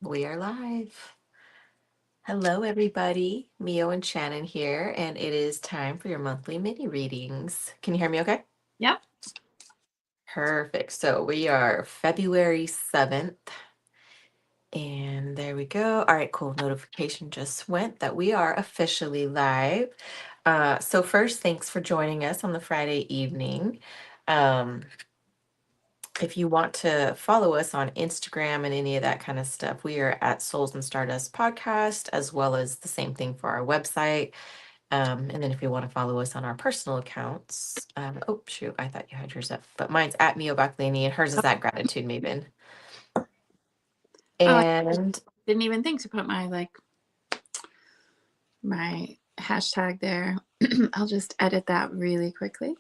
We are live. Hello, everybody. Mio and Shannon here, and it is time for your monthly mini readings. Can you hear me okay? Yep. Perfect. So we are February 7th, and there we go. All right, cool. Notification just went that we are officially live. So first, thanks for joining us on the Friday evening. If you want to follow us on Instagram and any of that kind of stuff, we are at Souls and Stardust Podcast, as well as the same thing for our website. And then if you want to follow us on our personal accounts, oh shoot, I thought you had yours up, but mine's at Mio Baclini and hers is at Gratitude Maven. Oh, I And didn't even think to put my hashtag there. I'll just edit that really quickly.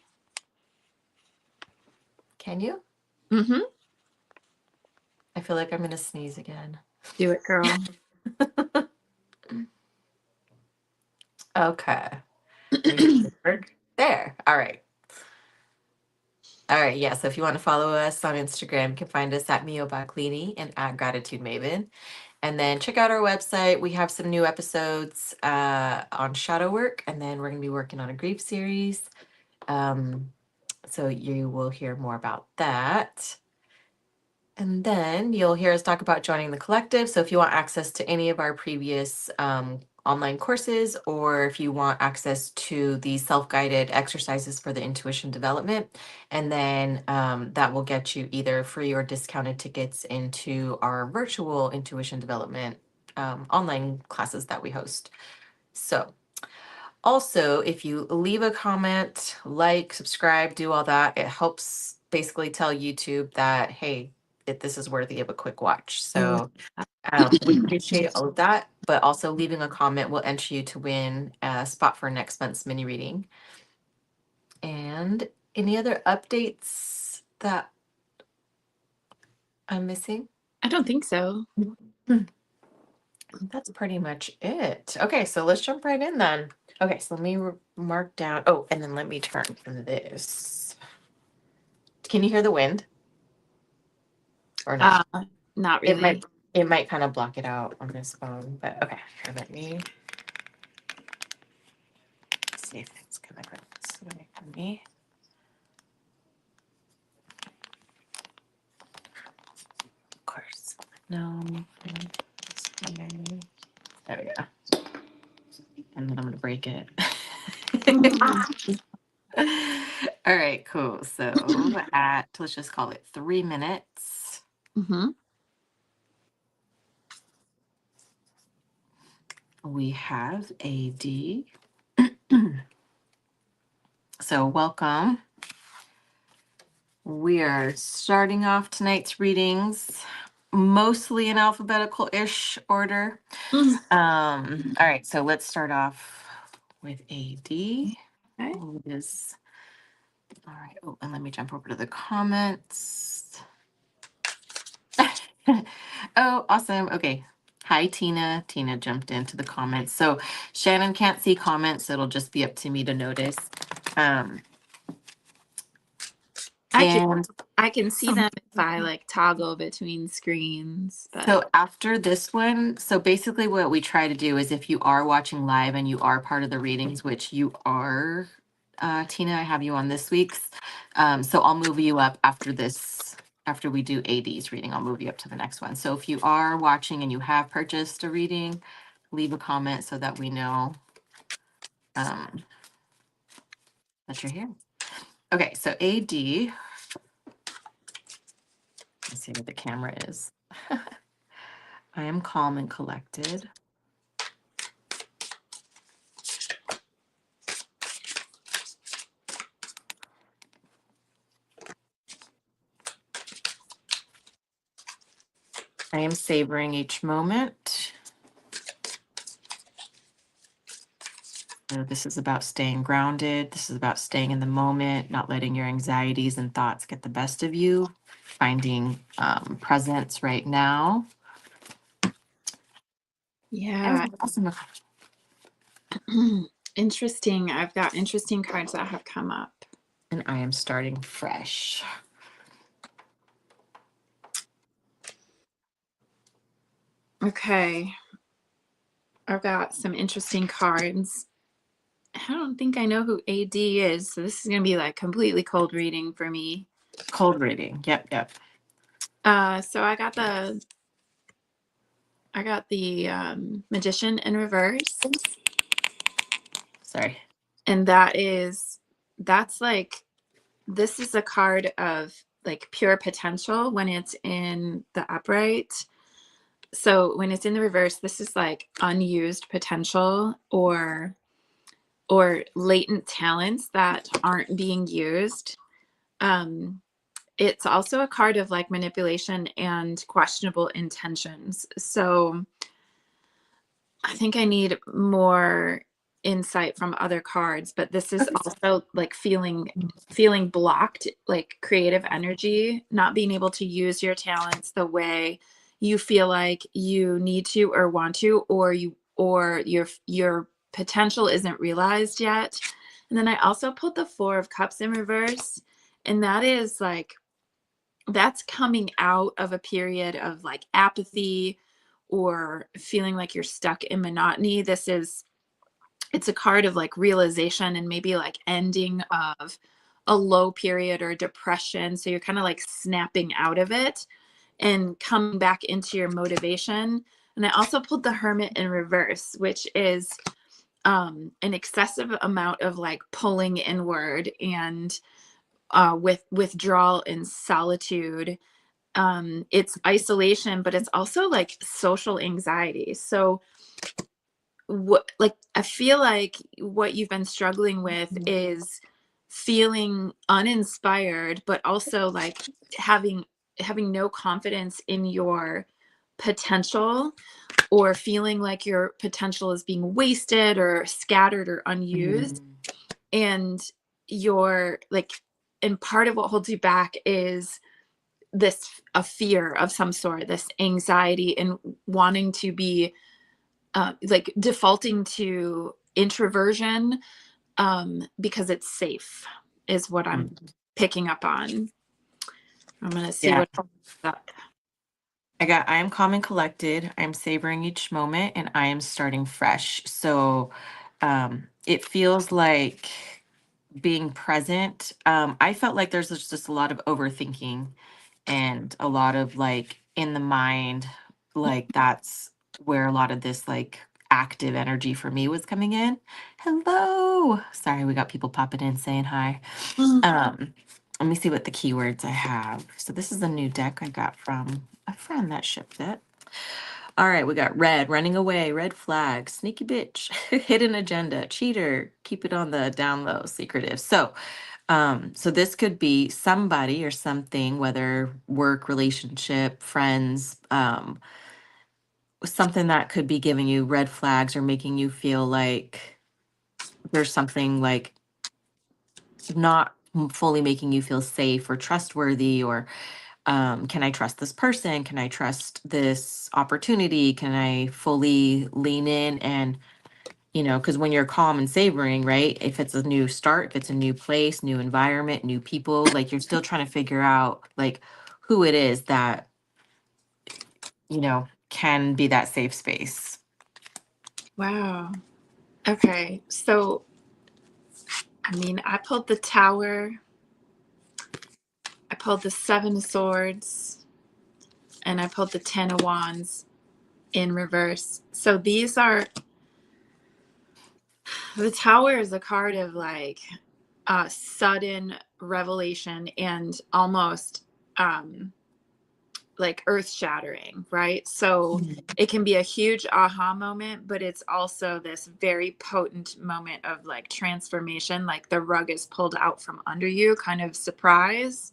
can you? Mm-hmm. I feel like I'm gonna sneeze again. Do it, girl. Okay. Let me see. There. All right. All right, yeah. So if you want to follow us on Instagram, you can find us at Mio Baclini and at Gratitude Maven. And then check out our website. We have some new episodes on shadow work, and then we're going to be working on a grief series. So you will hear more about that. And then you'll hear us talk about joining the collective. So if you want access to any of our previous online courses, or if you want access to the self-guided exercises for the intuition development, and then that will get you either free or discounted tickets into our virtual intuition development online classes that we host. So also, if you leave a comment, like, subscribe, do all that, it helps basically tell YouTube that, hey, this is worthy of a quick watch. So we appreciate all of that, but also leaving a comment will enter you to win a spot for next month's mini reading. And any other updates that I'm missing? I don't think so. That's pretty much it. Okay, so let's jump right in then. Okay, so let me mark down. Oh, and then let me turn this. Can you hear the wind? Or no? Not really. It might kind of block it out on this phone, but okay. Here, let me see if it's gonna go this way for me. Of course. No. There we go. And then I'm gonna break it. All right, cool. So let's just call it 3 minutes. Mm-hmm. We have AD. So welcome. We are starting off tonight's readings mostly in alphabetical-ish order. All right, so let's start off with AD. Okay. All right. Oh, and let me jump over to the comments. Oh, awesome. Okay. Hi, Tina. Tina jumped into the comments. So Shannon can't see comments. So it'll just be up to me to notice. I can see them if I toggle between screens. But So after this one, so basically what we try to do is if you are watching live and you are part of the readings, which you are, Tina, I have you on this week's. So I'll move you up after this, after we do AD's reading, I'll move you up to the next one. So if you are watching and you have purchased a reading, leave a comment so that we know that you're here. Okay, so AD, let's see where the camera is. I am calm and collected. I am savoring each moment. So this is about staying grounded. This is about staying in the moment, not letting your anxieties and thoughts get the best of you, finding presence right now. yeah. Awesome. Interesting. I've got interesting cards that have come up. And I am starting fresh. Okay. I've got some interesting cards. I don't think I know who AD is, so this is going to be like completely cold reading for me. Cold reading. Yep, yep. So I got the Magician in reverse. Sorry. And that's like, this is a card of like pure potential when it's in the upright. So when it's in the reverse, this is like unused potential or latent talents that aren't being used. Um, it's also a card of like manipulation and questionable intentions. So I think I need more insight from other cards, but this is Okay. also like feeling blocked, like creative energy, not being able to use your talents the way you feel like you need to or want to, or your potential isn't realized yet. And then I also pulled the Four of Cups in reverse, and that is like that's coming out of a period of like apathy or feeling like you're stuck in monotony. It's a card of like realization and maybe like ending of a low period or depression. So you're kind of like snapping out of it and coming back into your motivation. And I also pulled the Hermit in reverse, which is an excessive amount of like pulling inward and with withdrawal and solitude. It's isolation, but it's also like social anxiety. So what, like, I feel like what you've been struggling with is feeling uninspired, but also like having no confidence in your potential, or feeling like your potential is being wasted or scattered or unused. Mm, And you're like, and part of what holds you back is this a fear of some sort, this anxiety and wanting to be like defaulting to introversion because it's safe is what I'm mm. picking up on. I'm gonna see Yeah. what up. I am calm and collected. I'm savoring each moment and I am starting fresh. So it feels like being present. I felt like there's just a lot of overthinking and a lot of like in the mind, like that's where a lot of this like active energy for me was coming in. Hello. Sorry, we got people popping in saying hi. Um, Let me see what the keywords I have. So this is a new deck I got from a friend that shipped it. All right, we got red, running away, red flag, sneaky bitch, hidden agenda, cheater, keep it on the down low, secretive. So this could be somebody or something, whether work, relationship, friends, something that could be giving you red flags or making you feel like there's something like not fully making you feel safe or trustworthy, or can I trust this person? Can I trust this opportunity? Can I fully lean in and, because when you're calm and savoring, right? If it's a new start, if it's a new place, new environment, new people, like you're still trying to figure out like who it is that, can be that safe space. Wow. Okay. So, I mean, I pulled the Tower, I pulled the Seven of Swords, and I pulled the Ten of Wands in reverse. So these are the Tower is a card of like sudden revelation and almost like earth shattering, right? So it can be a huge aha moment, but it's also this very potent moment of like transformation, like the rug is pulled out from under you, kind of surprise.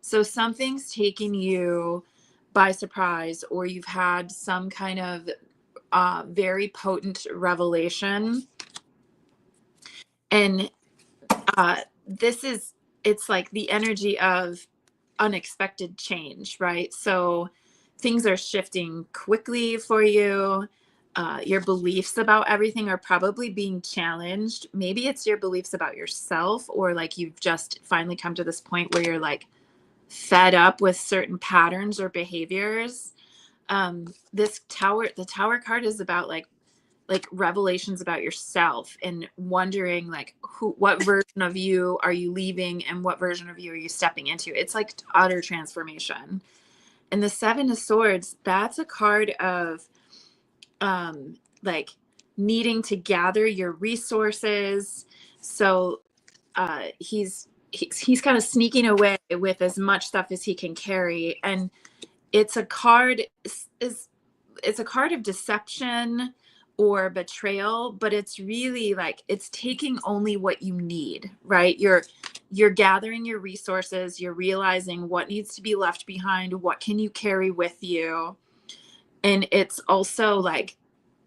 So something's taking you by surprise, or you've had some kind of very potent revelation. And uh, this is, it's like the energy of unexpected change, right? So things are shifting quickly for you. Your beliefs about everything are probably being challenged. Maybe it's your beliefs about yourself, or like you've just finally come to this point where you're like fed up with certain patterns or behaviors. This tower, the tower card is about like revelations about yourself and wondering like what version of you are you leaving and what version of you are you stepping into. It's like utter transformation. And the Seven of Swords, that's a card of like needing to gather your resources. So he's kind of sneaking away with as much stuff as he can carry, and it's a card is it's a card of deception or betrayal, but it's really like it's taking only what you need, right? You're gathering your resources, you're realizing what needs to be left behind, what can you carry with you. And it's also like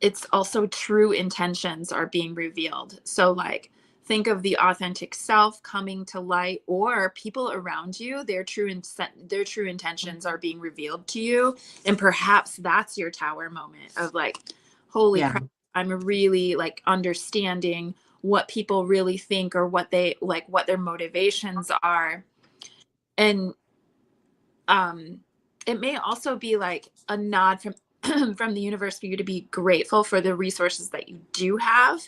it's also true intentions are being revealed. So like think of the authentic self coming to light, or people around you, their true intentions are being revealed to you. And perhaps that's your tower moment of like, holy Yeah. crap, I'm really like understanding what people really think or what they like, what their motivations are. And it may also be like a nod from from the universe for you to be grateful for the resources that you do have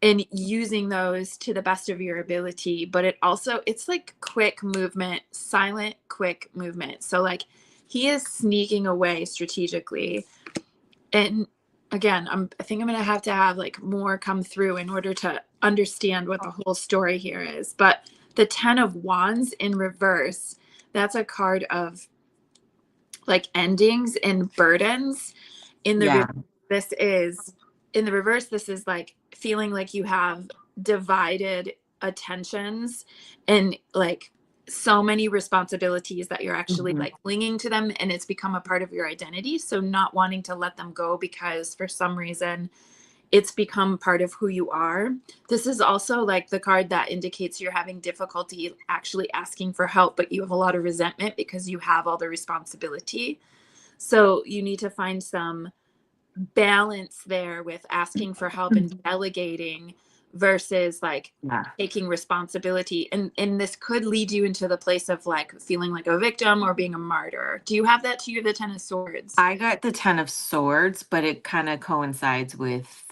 and using those to the best of your ability. But it also, it's like quick movement, silent quick movement. So like he is sneaking away strategically. And again, I think I'm gonna have to have like more come through in order to understand what the whole story here is. But the 10 of Wands in reverse, that's a card of like endings and burdens. In the Yeah. this is in the reverse, this is like feeling like you have divided attentions and like so many responsibilities that you're actually Mhm. like clinging to them, and it's become a part of your identity, so not wanting to let them go because for some reason it's become part of who you are. This is also like the card that indicates you're having difficulty actually asking for help, but you have a lot of resentment because you have all the responsibility. So you need to find some balance there with asking for help and delegating versus like Yeah. taking responsibility. And this could lead you into the place of like feeling like a victim or being a martyr. Do you have that too? You have the 10 of Swords. I got the Ten of Swords, but it kind of coincides with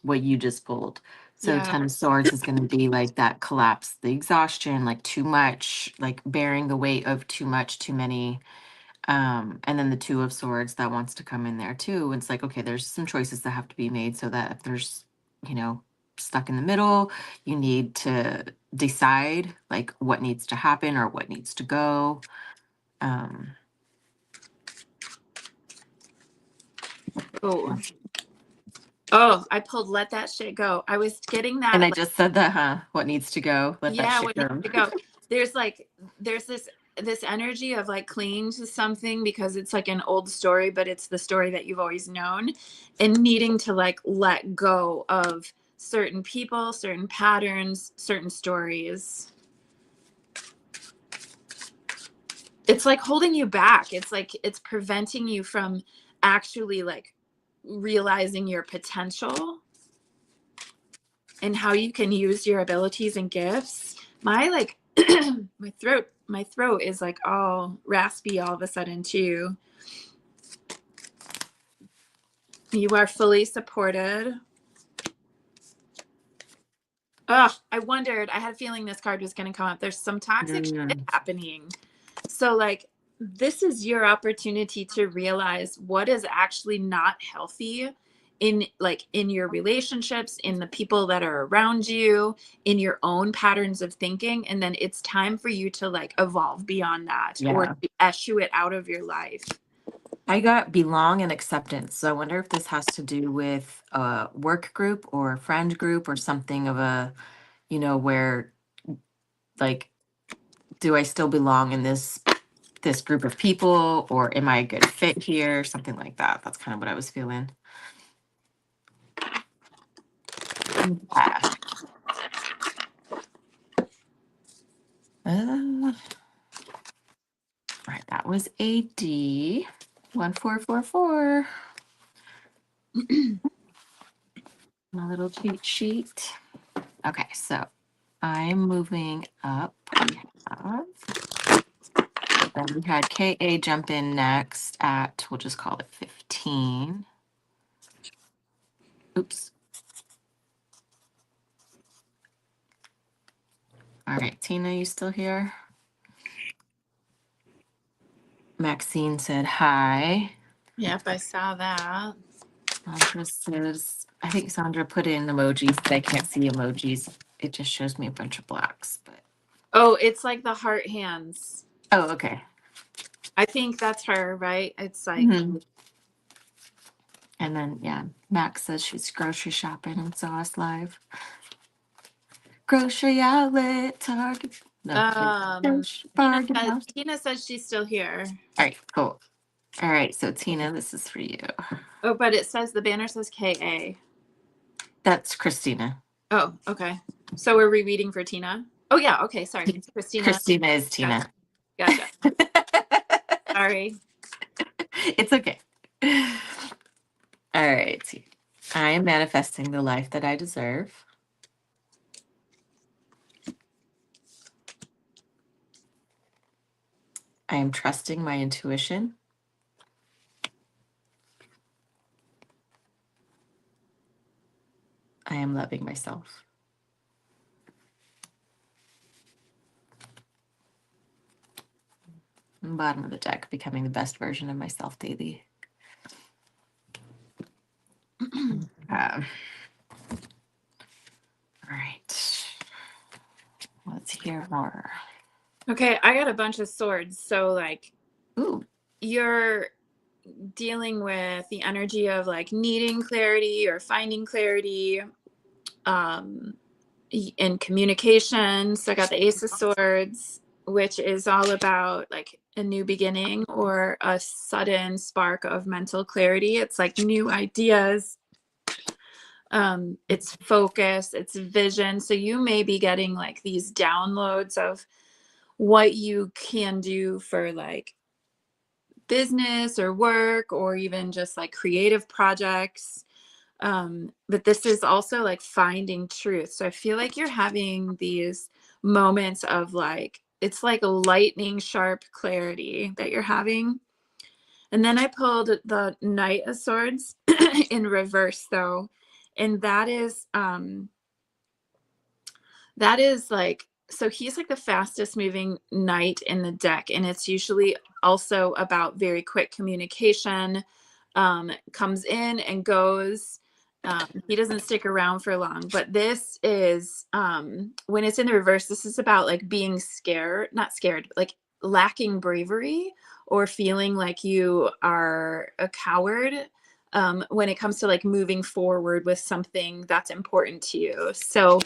what you just pulled. So Yeah. Ten of Swords is going to be like that collapse, the exhaustion, like too much, like bearing the weight of too much, too many. And then the Two of Swords that wants to come in there too. It's like, okay, there's some choices that have to be made so that if there's, you know, stuck in the middle, you need to decide like what needs to happen or what needs to go. Um, Oh, oh, I pulled let that shit go. I was getting And that I like, just said that, huh? What needs to go? Let that yeah, shit what needs go. to go. There's like there's this energy of like clinging to something because it's like an old story, but it's the story that you've always known, and needing to like let go of certain people, certain patterns, certain stories. It's like holding you back. It's like it's preventing you from actually like realizing your potential and how you can use your abilities and gifts. My like my throat is like all raspy all of a sudden too. You are fully supported. Oh, I wondered. I had a feeling this card was going to come up. There's some toxic shit Mm, happening. So like this is your opportunity to realize what is actually not healthy in like in your relationships, in the people that are around you, in your own patterns of thinking, and then it's time for you to like evolve beyond that or yeah. to eschew it out of your life. I got belong and acceptance. So I wonder if this has to do with a work group or a friend group or something of a, where like, do I still belong in this group of people or am I a good fit here? Something like that. That's kind of what I was feeling. Yeah. All right, that was AD 1444. My little cheat sheet. Okay, so I'm moving up. We have Then we had KA jump in next at, we'll just call it 15. Oops. All right, Tina, you still here? Maxine said hi. Yep, I saw that. Sandra says, I think Sandra put in emojis, but I can't see emojis. It just shows me a bunch of blacks. But Oh, it's like the heart hands. oh, okay. I think that's her, right? It's like, Mhm. And then yeah, Max says she's grocery shopping and saw us live. Grocery outlet, Target. No, bargain house. Tina says she's still here. All right, cool. All right, so Tina, this is for you. Oh, but it says the banner says KA. That's Christina. Oh, okay. So we're rereading for Tina? Oh, yeah. Okay. Sorry. Christina. Christina is Tina. Gotcha. Sorry. It's okay. All right. I am manifesting the life that I deserve. I am trusting my intuition. I am loving myself. Bottom of the deck, becoming the best version of myself daily. All right. Let's hear more. Okay. I got a bunch of swords. So, like, Ooh. you're dealing with the energy of like needing clarity or finding clarity in communication. So I got the Ace of Swords, which is all about like a new beginning or a sudden spark of mental clarity. It's like new ideas. It's focus, it's vision. So you may be getting like these downloads of what you can do for like business or work or even just like creative projects. But this is also like finding truth. So I feel like you're having these moments of like, it's like a lightning sharp clarity that you're having. And then I pulled the Knight of Swords in reverse though. And that is like, so he's like the fastest moving knight in the deck. And it's usually also about very quick communication, comes in and goes. He doesn't stick around for long, but this is when it's in the reverse, this is about like being scared, not scared, but like lacking bravery or feeling like you are a coward when it comes to like moving forward with something that's important to you. So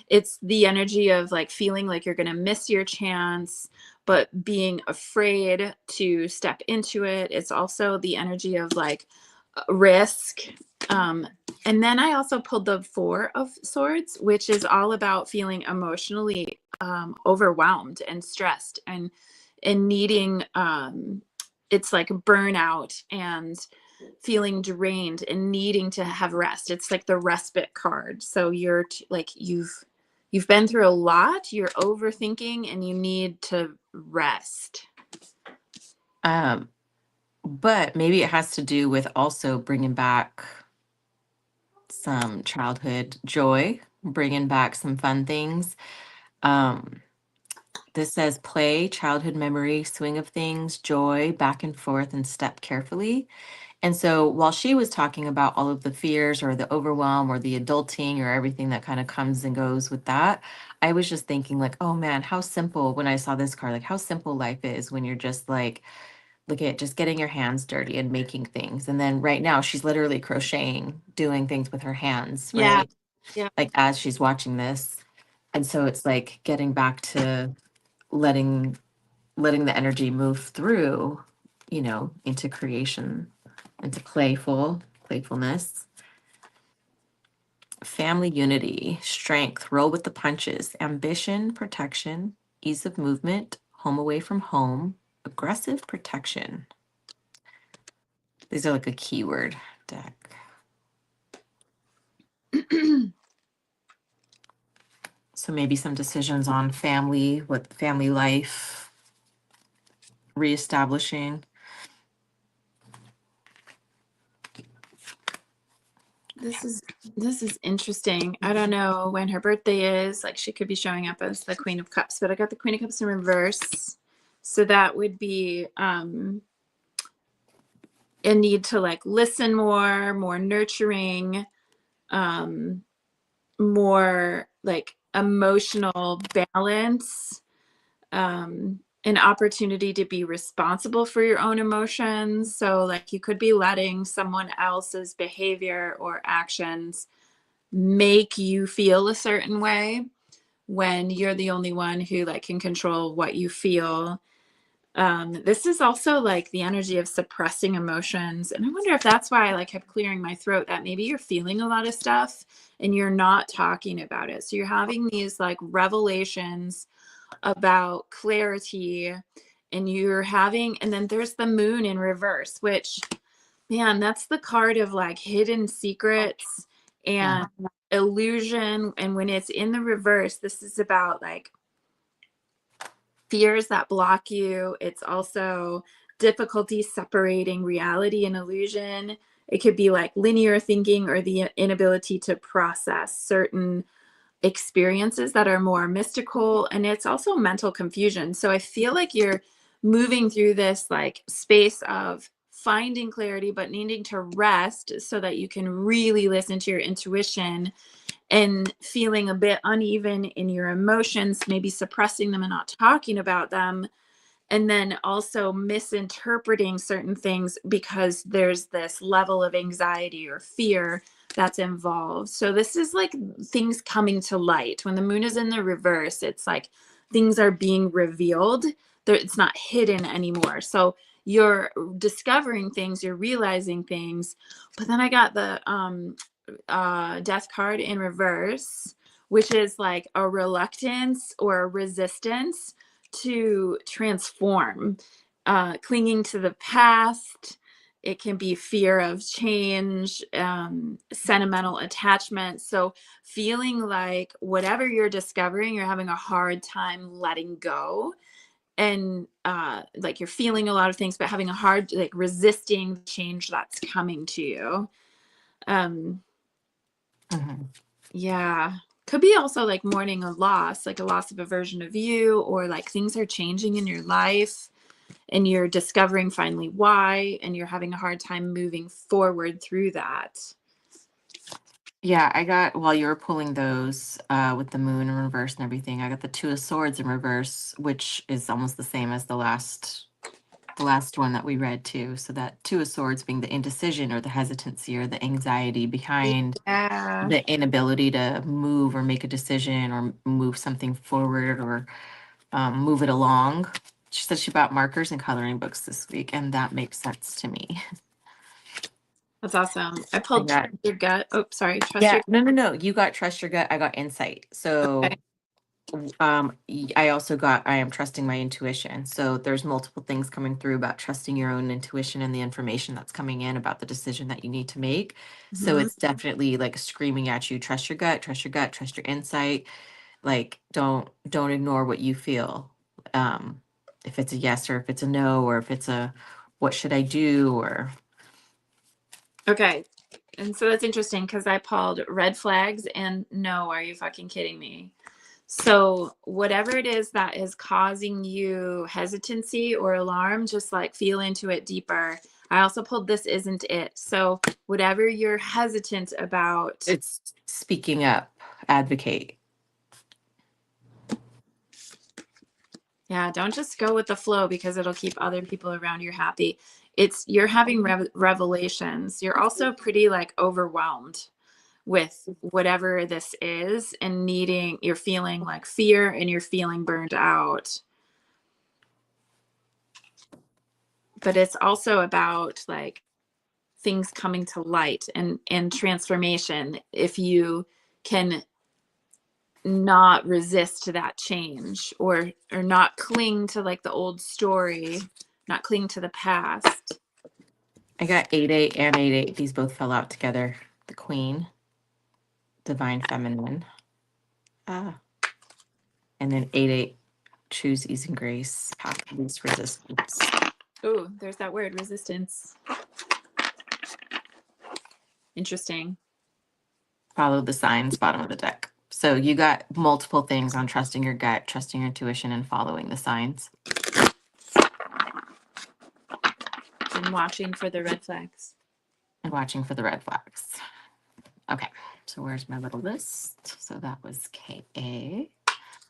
it's the energy of like feeling like you're going to miss your chance, but being afraid to step into it. It's also the energy of like risk. And then I also pulled the Four of Swords, which is all about feeling emotionally overwhelmed and stressed and needing it's like burnout and feeling drained and needing to have rest. It's like the respite card. So you're like you've been through a lot, you're overthinking and you need to rest. But maybe it has to do with also bringing back some childhood joy, bringing back some fun things. This says play, childhood memory, swing of things, joy, back and forth, and step carefully. And so while she was talking about all of the fears or the overwhelm or the adulting or everything that kind of comes and goes with that, I was just thinking, like, oh man, how simple when I saw this card, like how simple life is when you're just like, look at just getting your hands dirty and making things. And then right now she's literally crocheting, doing things with her hands, Yeah. right? Yeah. Like as she's watching this. And so it's like getting back to letting the energy move through, into creation, into playfulness. Family unity, strength, roll with the punches, ambition, protection, ease of movement, home away from home, aggressive protection. These are like a keyword deck. So maybe some decisions on family, what family life, reestablishing. This is interesting. I don't know when her birthday is. Like she could be showing up as the Queen of Cups, but I got the Queen of Cups in reverse. So that would be a need to like listen more nurturing, more like emotional balance, an opportunity to be responsible for your own emotions. So like you could be letting someone else's behavior or actions make you feel a certain way when you're the only one who like can control what you feel. This is also like the energy of suppressing emotions. And I wonder if that's why I like kept clearing my throat, that maybe you're feeling a lot of stuff and you're not talking about it. So you're having these like revelations about clarity and you're having, and then there's the moon in reverse, which, man, that's the card of like hidden secrets and illusion. And when it's in the reverse, this is about like fears that block you. It's also difficulty separating reality and illusion. It could be like linear thinking or the inability to process certain experiences that are more mystical. And it's also mental confusion. So I feel like you're moving through this like space of finding clarity, but needing to rest so that you can really listen to your intuition, and feeling a bit uneven in your emotions, maybe suppressing them and not talking about them, and then also misinterpreting certain things because there's this level of anxiety or fear that's involved. So this is like things coming to light. When the moon is in the reverse, it's like things are being revealed. It's not hidden anymore. So you're discovering things, you're realizing things. But then I got the death card in reverse, which is like a reluctance or a resistance to transform, clinging to the past. It can be fear of change, sentimental attachment. So feeling like whatever you're discovering, you're having a hard time letting go. And like you're feeling a lot of things, but having a hard, like resisting the change that's coming to you. Yeah. Could be also like mourning a loss, like a loss of a version of you, or like things are changing in your life and you're discovering finally why, and you're having a hard time moving forward through that. Yeah, I got, while you were pulling those with the moon in reverse and everything, I got the Two of Swords in reverse, which is almost the same as the last one that we read too. So that Two of Swords being the indecision or the hesitancy or the anxiety behind Yeah. the inability to move or make a decision or move something forward or move it along. She said she bought markers and coloring books this week, and that makes sense to me. That's awesome. I pulled got- Trust Your Gut. Oh, sorry. Trust Yeah, Your no. You got Trust Your Gut. I got Insight. So Okay. I also got I am trusting my intuition. So there's multiple things coming through about trusting your own intuition and the information that's coming in about the decision that you need to make. So Mhm. it's definitely like screaming at you, trust your gut, trust your gut, trust your insight. Like don't ignore what you feel. If it's a yes or if it's a no or if it's a what should I do or Okay. And so that's interesting because I pulled red flags and no, are you fucking kidding me? So, whatever it is that is causing you hesitancy or alarm, just like feel into it deeper. I also pulled This Isn't It. So, whatever you're hesitant about, it's speaking up, advocate. yeah, don't just go with the flow because it'll keep other people around you happy. It's you're having revelations. You're also pretty like overwhelmed with whatever this is and you're feeling like fear and you're feeling burned out. But it's also about like things coming to light and transformation if you can not resist that change or not cling to like the old story, not cling to the past. I got 8-8 and 8-8. These both fell out together. The Queen, Divine Feminine. Ah. And then 8-8, choose ease and grace, path of least resistance. Oh, there's that word, resistance. Interesting. Follow the signs, bottom of the deck. So you got multiple things on trusting your gut, trusting your intuition, and following the signs. And watching for the red flags. And watching for the red flags. Okay, so where's my little list? So that was KA.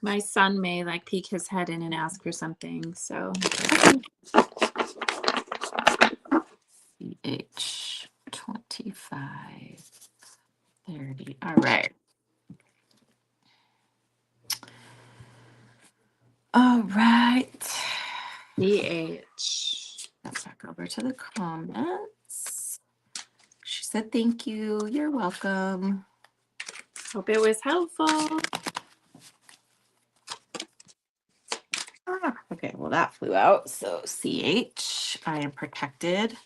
My son may like peek his head in and ask for something. So CH 25 30. All right. All right. CH. Let's back over to the comments. She said, thank you. You're welcome. Hope it was helpful. Okay, well, that flew out. So CH, I am protected.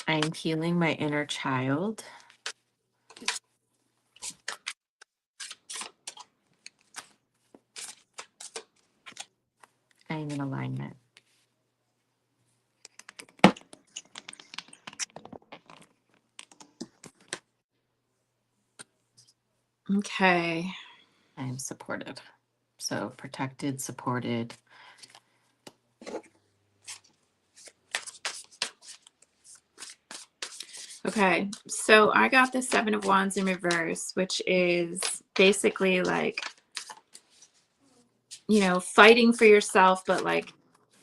I am healing my inner child. I am in alignment. Okay. I am supported. So protected, supported. Okay. So I got the Seven of Wands in reverse, which is basically like, you know, fighting for yourself, but like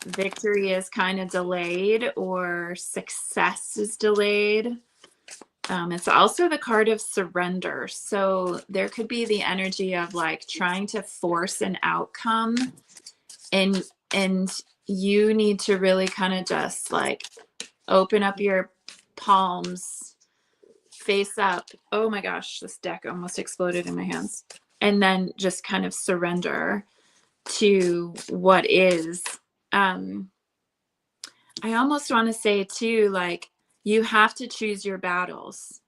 victory is kind of delayed or success is delayed. It's also the card of surrender. So there could be the energy of like trying to force an outcome and you need to really kind of just like open up your palms, face up. Oh my gosh, this deck almost exploded in my hands. And then just kind of surrender to what is. I almost want to say too, like, you have to choose your battles.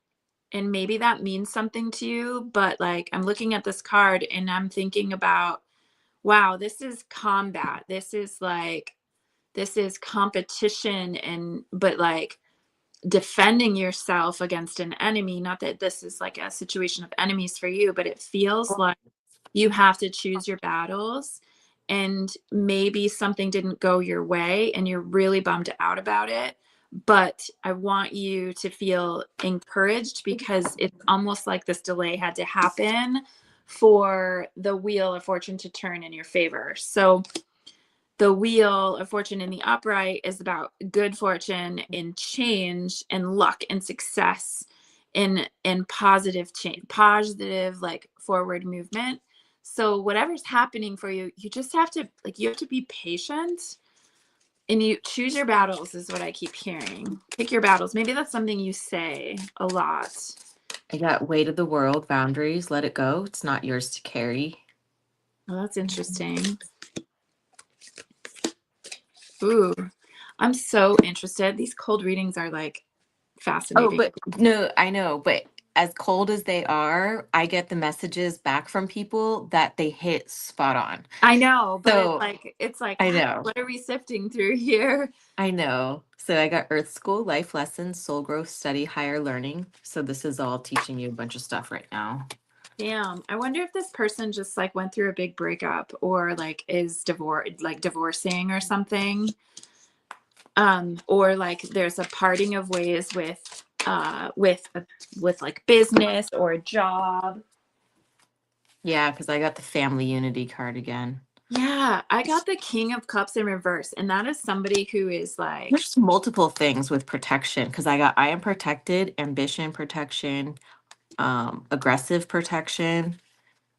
And maybe that means something to you, but like, I'm looking at this card and I'm thinking about, wow, this is combat. This is competition but like defending yourself against an enemy. Not that this is like a situation of enemies for you, but it feels like you have to choose your battles, and maybe something didn't go your way and you're really bummed out about it. But I want you to feel encouraged because it's almost like this delay had to happen for the wheel of fortune to turn in your favor. So the wheel of fortune in the upright is about good fortune and change and luck and success and positive change, positive like forward movement. So whatever's happening for you, you just have to like, you have to be patient and you choose your battles is what I keep hearing. Pick your battles. Maybe that's something you say a lot. I got weight of the world, boundaries, let it go. It's not yours to carry. Well, that's interesting. Ooh, I'm so interested. These cold readings are like Oh, fascinating. but no, I know, but as cold as they are, I get the messages back from people that they hit spot on. I know, but So it's like, I wow, know, what are we sifting through here? I know. So I got Earth School, life lessons, soul growth, study, higher learning. So this is all teaching you a bunch of stuff right now. Damn. I wonder if this person just like went through a big breakup or like is divorcing or something. Or like there's a parting of ways with like business or a job. Yeah, because I got the family unity card again. Yeah, I got the King of Cups in reverse, and that is somebody who is like, There's multiple things with protection because I am protected, ambition protection, aggressive protection.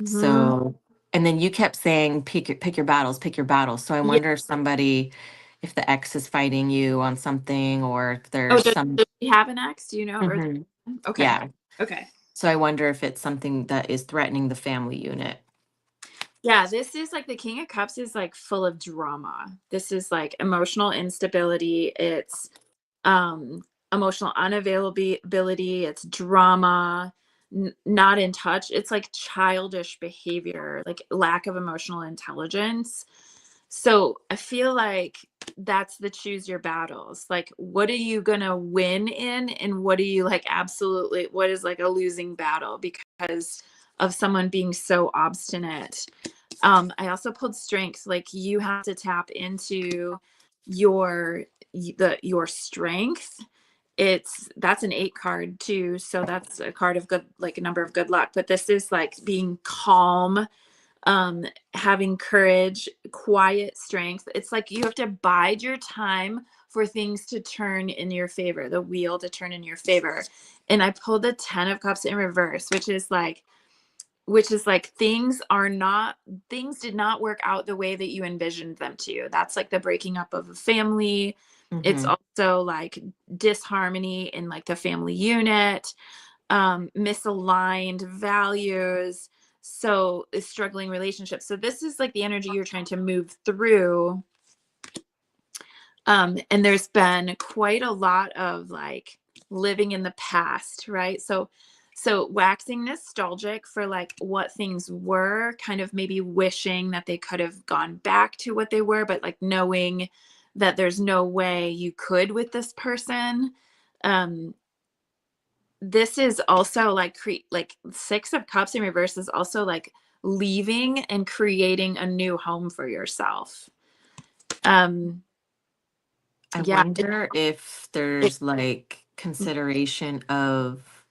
mhm. So, and then you kept saying pick your battles, pick your battles. So I Yeah. wonder if the ex is fighting you on something or if Oh, there's some does she have an ex? Do you know? Or Mhm. okay, Yeah. okay. So I wonder if it's something that is threatening the family unit. Yeah, this is like the King of Cups is like full of drama. This is like emotional instability. It's emotional unavailability. It's drama, not in touch. It's like childish behavior, like lack of emotional intelligence. So I feel like that's the choose your battles. Like, what are you gonna win in, and what are you like absolutely? What is like a losing battle because of someone being so obstinate? I also pulled strength. Like you have to tap into your your strength. That's an 8 card too. So that's a card of good, like a number of good luck. But this is like being calm, um, having courage, quiet strength. It's like you have to bide your time for things to turn in your favor, the wheel to turn in your favor. And I pulled the 10 of cups in reverse, which is like things did not work out the way that you envisioned them to. That's like the breaking up of a family. It's Mm-hmm. also like disharmony in like the family unit, misaligned values, so struggling relationships. So this is like the energy you're trying to move through. And there's been quite a lot of like living in the past, right? So waxing nostalgic for like what things were, kind of maybe wishing that they could have gone back to what they were, but like knowing that there's no way you could with this person. um this is also like like 6 of cups in reverse is also like leaving and creating a new home for yourself. um I yeah wonder if it, there's like consideration of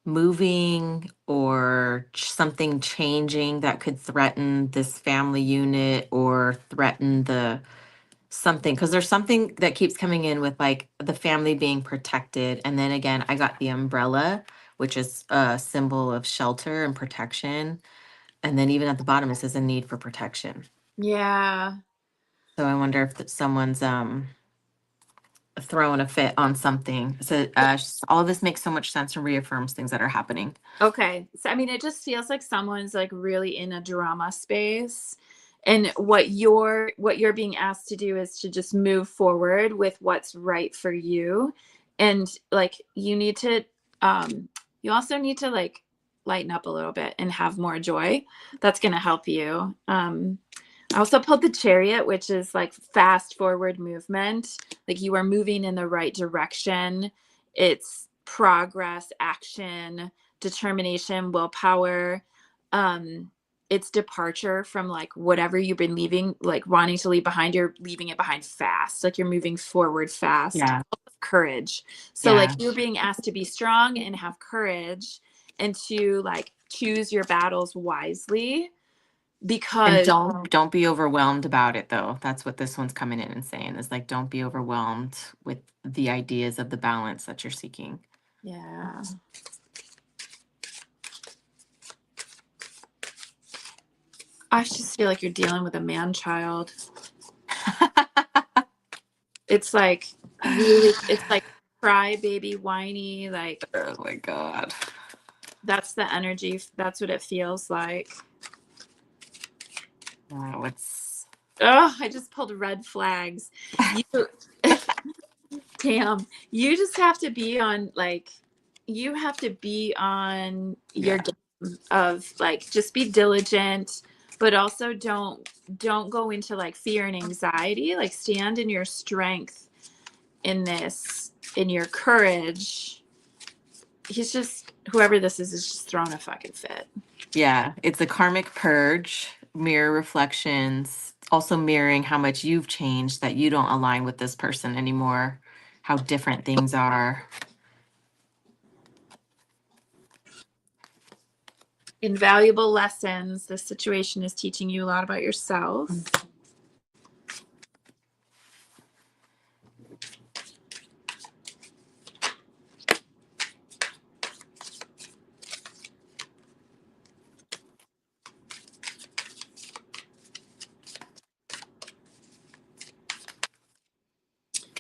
moving or something changing that could threaten this family unit or threaten the something, because there's something that keeps coming in with like the family being protected, and then again I got the umbrella, which is a symbol of shelter and protection, and then even at the bottom it says a need for protection. yeah. So I wonder if someone's throwing a fit on something. So all of this makes so much sense and reaffirms things that are happening. Okay. So I mean it just feels like someone's like really in a drama space, and what you're being asked to do is to just move forward with what's right for you. And like you also need to like lighten up a little bit and have more joy. That's going to help you. I also pulled the Chariot, which is like fast forward movement. Like you are moving in the right direction. It's progress, action, determination, willpower. Um, it's departure from like whatever you've been leaving, like wanting to leave behind. You're leaving it behind fast. Like you're moving forward fast. Yeah. Courage. So like Yeah. you're being asked to be strong and have courage and to like choose your battles wisely And because don't be overwhelmed about it though. That's what this one's coming in and saying is like don't be overwhelmed with the ideas of the balance that you're seeking. yeah. I just feel like you're dealing with a man child. It's like really, it's like cry baby whiny, like Oh my God. that's the energy. That's what it feels like. Oh, it's Oh, I just pulled red flags. You, damn, you just have to be on like, you have to be on your yeah. game of like, just be diligent, but also don't go into like fear and anxiety. Like stand in your strength in this, in your courage. He's just whoever this is just throwing a fucking fit. Yeah. It's a karmic purge, mirror reflections, also mirroring how much you've changed that you don't align with this person anymore, how different things are. Invaluable lessons. This situation is teaching you a lot about yourself.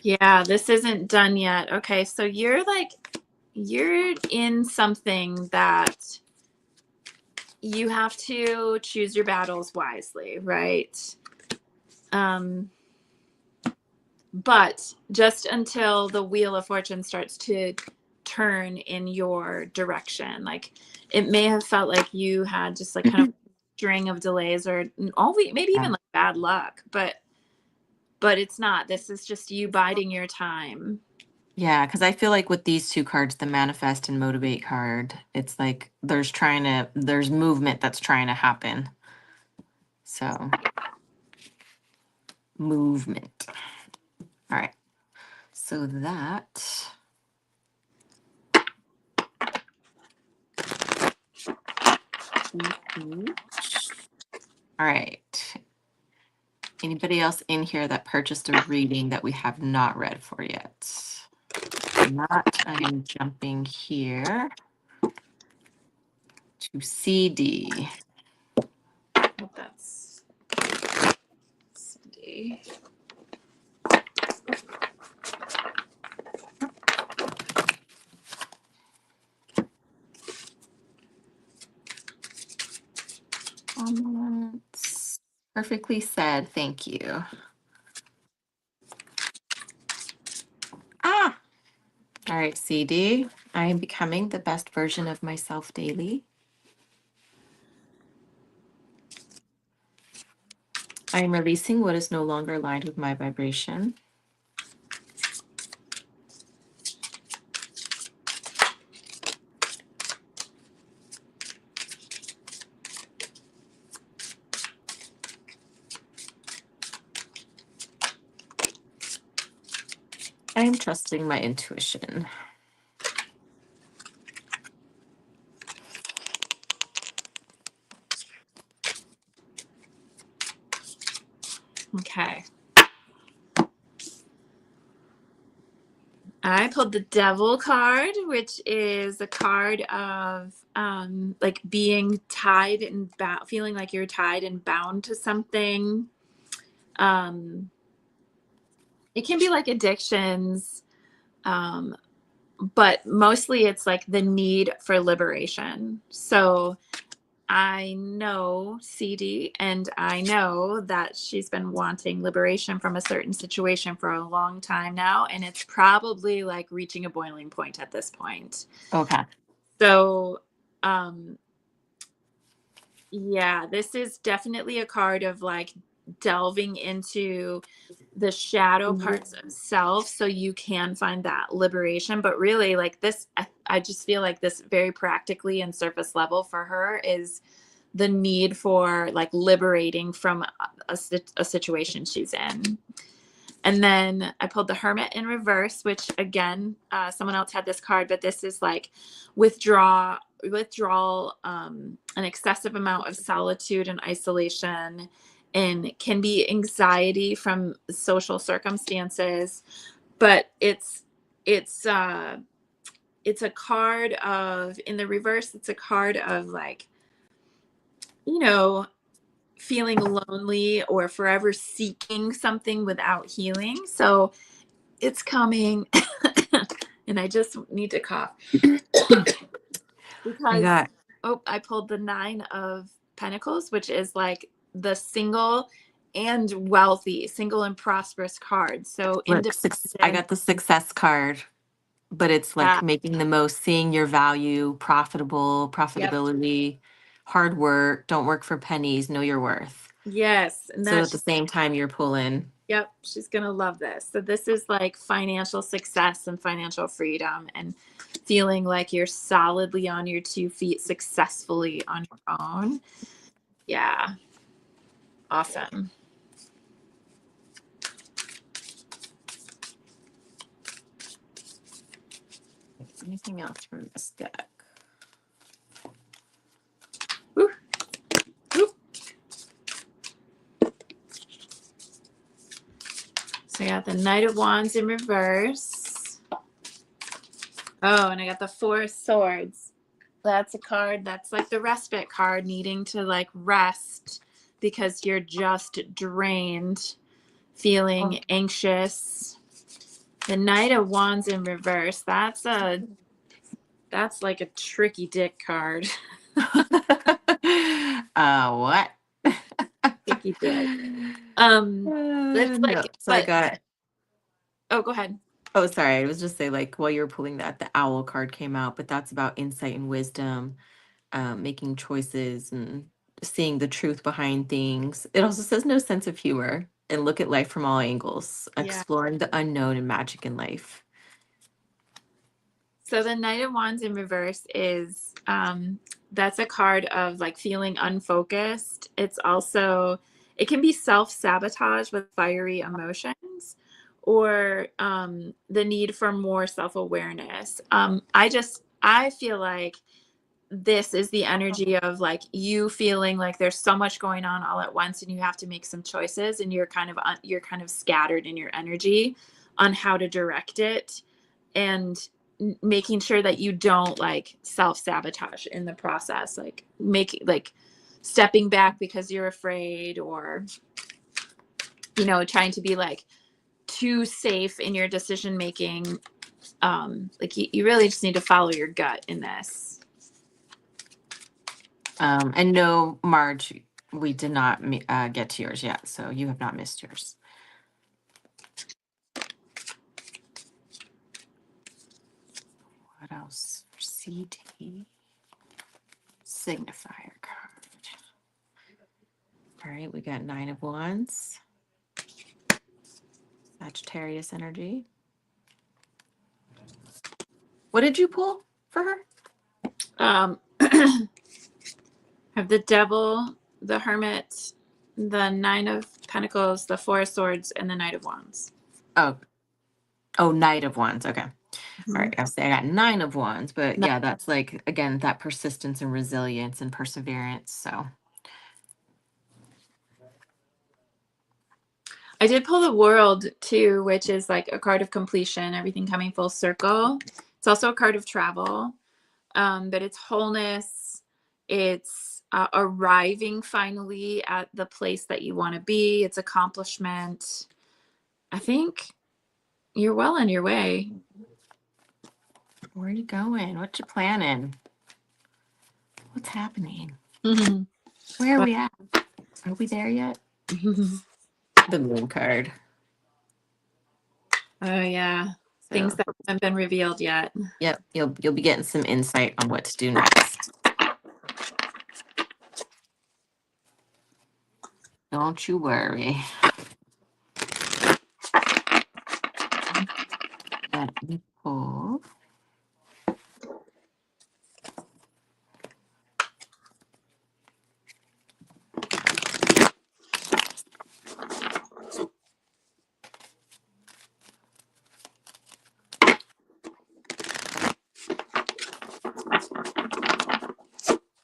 Yeah, this isn't done yet. Okay, so you're like you're in something that you have to choose your battles wisely, right? But just until the wheel of fortune starts to turn in your direction, like it may have felt like you had just like kind of string of delays or maybe even like bad luck, but it's not. This is just you biding your time. Yeah, because I feel like with these two cards, the manifest and motivate card, it's like there's movement that's trying to happen. So movement. All right. So that. All right. Anybody else in here that purchased a reading that we have not read for yet? If not, I am jumping here to CD. That's Cindy. Perfectly said. Thank you. Ah! All right, CD. I am becoming the best version of myself daily. I am releasing what is no longer aligned with my vibration. I am trusting my intuition. Okay. I pulled the Devil card, which is a card of like being tied and feeling like you're tied and bound to something. It can be like addictions, but mostly it's like the need for liberation. So I know CD, and I know that she's been wanting liberation from a certain situation for a long time now, and it's probably like reaching a boiling point at this point. Okay. So, yeah, this is definitely a card of like delving into the shadow parts of self so you can find that liberation. But really, like this, I just feel like this very practically and surface level for her is the need for like liberating from a situation she's in. And then I pulled the Hermit in reverse, which again, someone else had this card, but this is like withdrawal, an excessive amount of solitude and isolation, and can be anxiety from social circumstances. But it's a card of, in the reverse, it's a card of like, you know, feeling lonely or forever seeking something without healing. So it's coming. And I just need to cough I because got I pulled the 9 of Pentacles, which is like the single and wealthy, single and prosperous card. So look, I independent. got the success card, but it's like making the most, seeing your value, Yep. profitability, hard work, don't work for pennies, know your worth. Yes. And So at the that's, same time, you're pulling. yep, she's going to love this. So this is like financial success and financial freedom and feeling like you're solidly on your 2 feet successfully on your own. Yeah. Awesome. Anything else from this deck? Woo. Woo. So I got the Knight of Wands in reverse. Oh, and I got the 4 of Swords. That's a card that's like the respite card, needing to like rest because you're just drained, feeling anxious. The Knight of Wands in reverse, that's a That's like a tricky dick card. What? Tricky dick. It's No. like, So I but got. oh, go ahead. Oh, sorry. I was just say like while you were pulling that, the owl card came out, but that's about insight and wisdom, making choices and seeing the truth behind things. It also says no sense of humor and look at life from all angles, Yeah. exploring the unknown and magic in life. So the Knight of Wands in reverse is that's a card of like feeling unfocused. It's also it can be self-sabotage with fiery emotions or the need for more self-awareness. I feel like this is the energy of like you feeling like there's so much going on all at once and you have to make some choices and you're kind of scattered in your energy on how to direct it and making sure that you don't like self-sabotage in the process, like making like stepping back because you're afraid or trying to be like too safe in your decision making. Like you really just need to follow your gut in this. And no, Marge, we did not get to yours yet, so you have not missed yours. What else? CT signifier card. All right, we got 9 of Wands. Sagittarius energy. What did you pull for her? Have the Devil, the Hermit, the Nine of Pentacles, the Four of Swords, and the Knight of Wands. Oh, Knight of Wands. Okay. Mm-hmm. All right. I'll say I got 9 of Wands, but yeah, that's like, again, that persistence and resilience and perseverance. So I did pull the World too, which is like a card of completion, everything coming full circle. It's also a card of travel, but it's wholeness. It's arriving finally at the place that you want to be. It's accomplishment. I think you're well on your way. where are you going? What you planning? What's happening? Mm-hmm. Where are we at? Are we there yet? The Moon card. Oh yeah. So, Things that haven't been revealed yet. yep, you'll be getting some insight on what to do next. Don't you worry. Let me pull.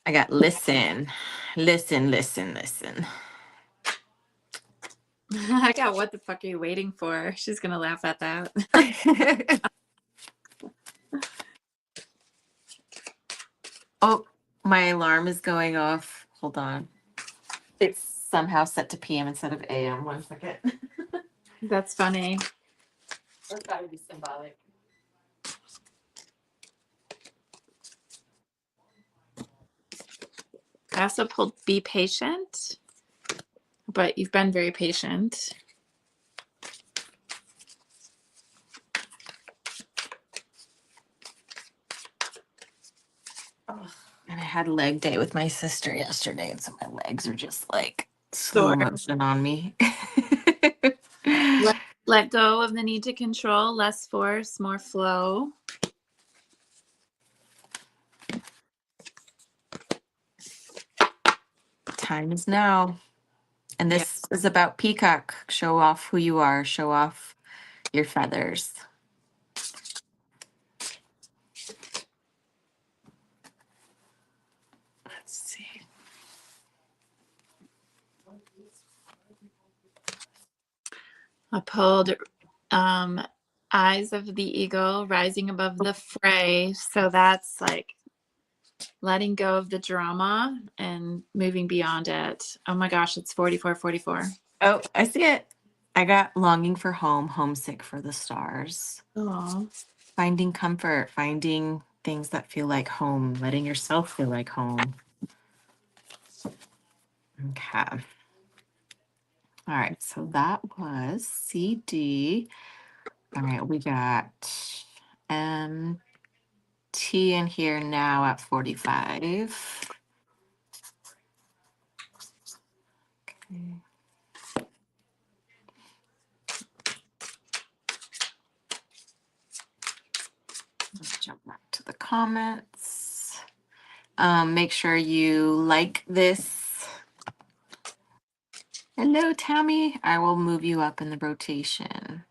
I got listen, listen, listen, listen. I got what the fuck are you waiting for? She's gonna laugh at that. Oh, my alarm is going off. Hold on. It's somehow set to PM instead of AM. 1 second. That's funny. That's gotta be symbolic. I also pulled be patient, but you've been very patient. And I had leg day with my sister yesterday, and so my legs are just like slow Sore. motion on me. Let go of the need to control, less force, more flow. Time is now. And this is about Peacock. Show off who you are, show off your feathers. Let's see. I pulled Eyes of the Eagle, rising above the fray. So that's like letting go of the drama and moving beyond it. Oh my gosh, it's 4444. Oh, I see it. I got longing for home, homesick for the stars. Oh, Finding comfort, finding things that feel like home, letting yourself feel like home. Okay. All right, so that was CD. All right, we got MT in here now at 45. Okay. Let's jump back to the comments. Make sure you like this. Hello, Tammy. I will move you up in the rotation.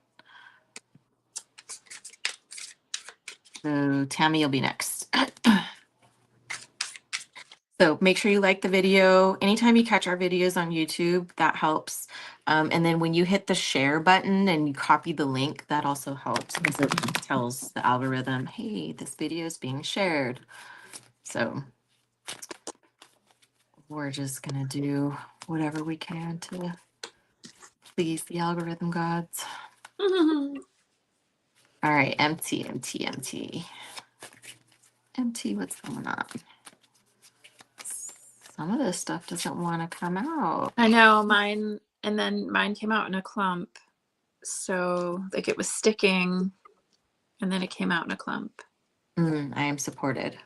So Tammy, you'll be next. So make sure you like the video. Anytime you catch our videos on YouTube, that helps. And then when you hit the share button and you copy the link, that also helps because it tells the algorithm, hey, this video is being shared. So we're just gonna do whatever we can to please the algorithm gods. All right, empty, empty, empty. Empty, what's going on? Some of this stuff doesn't want to come out. I know, mine, and then mine came out in a clump. So like it was sticking and then it came out in a clump. I am supported.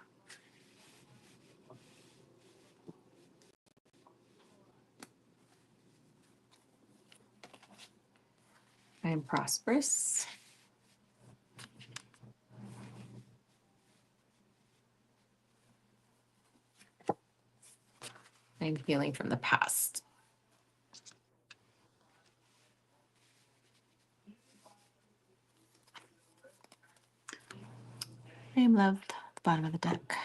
I am prosperous. I'm healing from the past. I am loved at the bottom of the deck.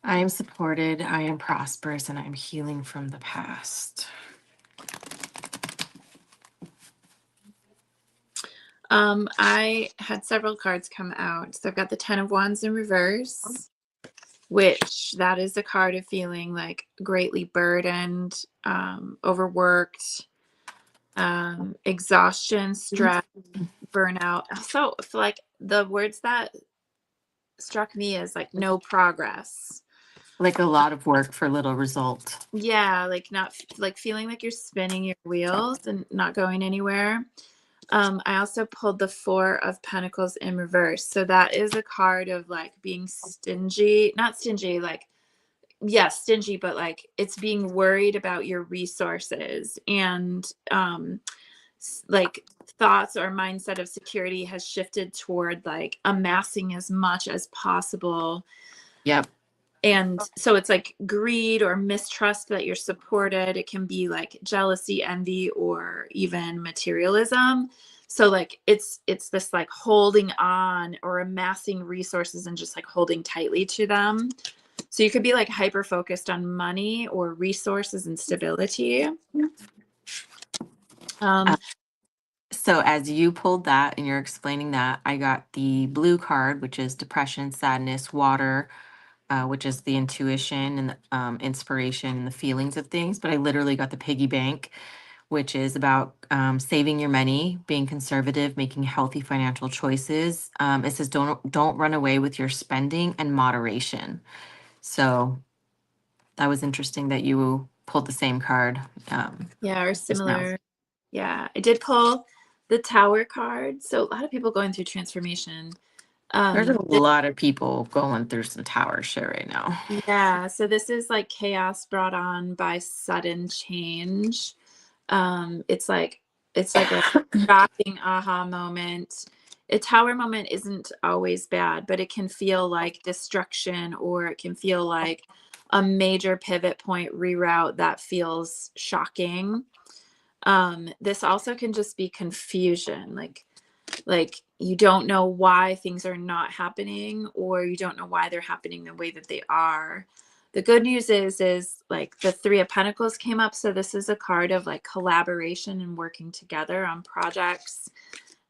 I am supported, I am prosperous, and I'm healing from the past. I had several cards come out. So I've got the 10 of Wands in reverse, which that is a card of feeling like greatly burdened, overworked, exhaustion, stress, burnout. Also, I feel like the words that struck me as like no progress. Like a lot of work for little result. Yeah, like not like feeling like you're spinning your wheels and not going anywhere. I also pulled the 4 of Pentacles in reverse. So that is a card of like being stingy, not stingy, like, yes, stingy, but like it's being worried about your resources and like thoughts or mindset of security has shifted toward like amassing as much as possible. Yep. And so it's like greed or mistrust that you're supported. It can be like jealousy, envy, or even materialism. So like it's this like holding on or amassing resources and just like holding tightly to them. So you could be like hyper focused on money or resources and stability. So as you pulled that and you're explaining that, I got the blue card, which is depression, sadness, water, which is the intuition and the, inspiration and the feelings of things. But I literally got the piggy bank, which is about saving your money, being conservative, making healthy financial choices. It says don't run away with your spending and moderation. So that was interesting that you pulled the same card. Yeah, or Just now. similar. Yeah, I did pull the Tower card. So a lot of people going through transformation. There's a lot of people going through some tower shit right now. Yeah, so this is like chaos brought on by sudden change. It's like a shocking aha moment. A tower moment isn't always bad, but it can feel like destruction or it can feel like a major pivot point reroute that feels shocking. This also can just be confusion, like you don't know why things are not happening or you don't know why they're happening the way that they are. The good news is like the 3 of Pentacles came up, so this is a card of like collaboration and working together on projects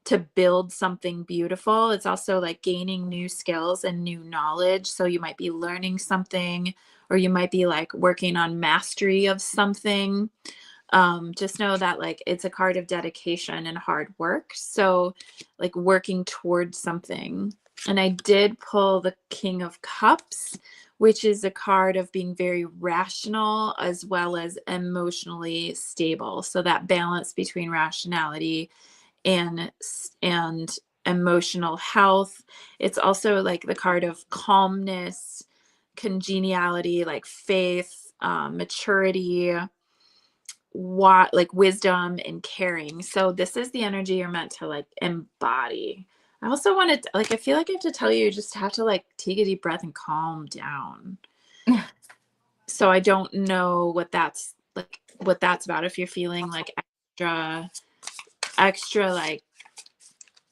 to build something beautiful. It's also like gaining new skills and new knowledge, so you might be learning something or you might be like working on mastery of something. Just know that like it's a card of dedication and hard work. So like working towards something. And I did pull the King of Cups, which is a card of being very rational as well as emotionally stable. So that balance between rationality and emotional health. It's also like the card of calmness, congeniality, like faith, maturity, like wisdom and caring. So this is the energy you're meant to like embody. I also wanted to, like, I feel like I have to tell you, you just have to like take a deep breath and calm down. So I don't know what that's like, what that's about. If you're feeling like extra like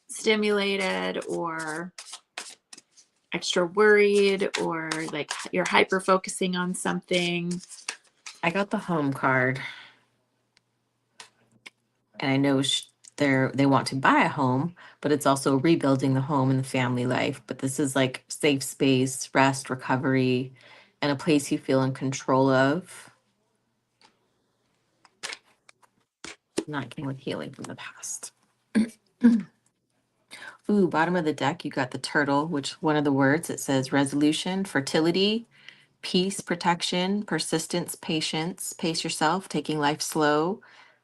stimulated or extra worried, or like you're hyper focusing on something. I got the home card, and I know they want to buy a home, but it's also rebuilding the home and the family life. But this is like safe space, rest, recovery, and a place you feel in control of. Not getting with healing from the past. Ooh, bottom of the deck, you got the turtle, which one of the words, it says resolution, fertility, peace, protection, persistence, patience, pace yourself, taking life slow,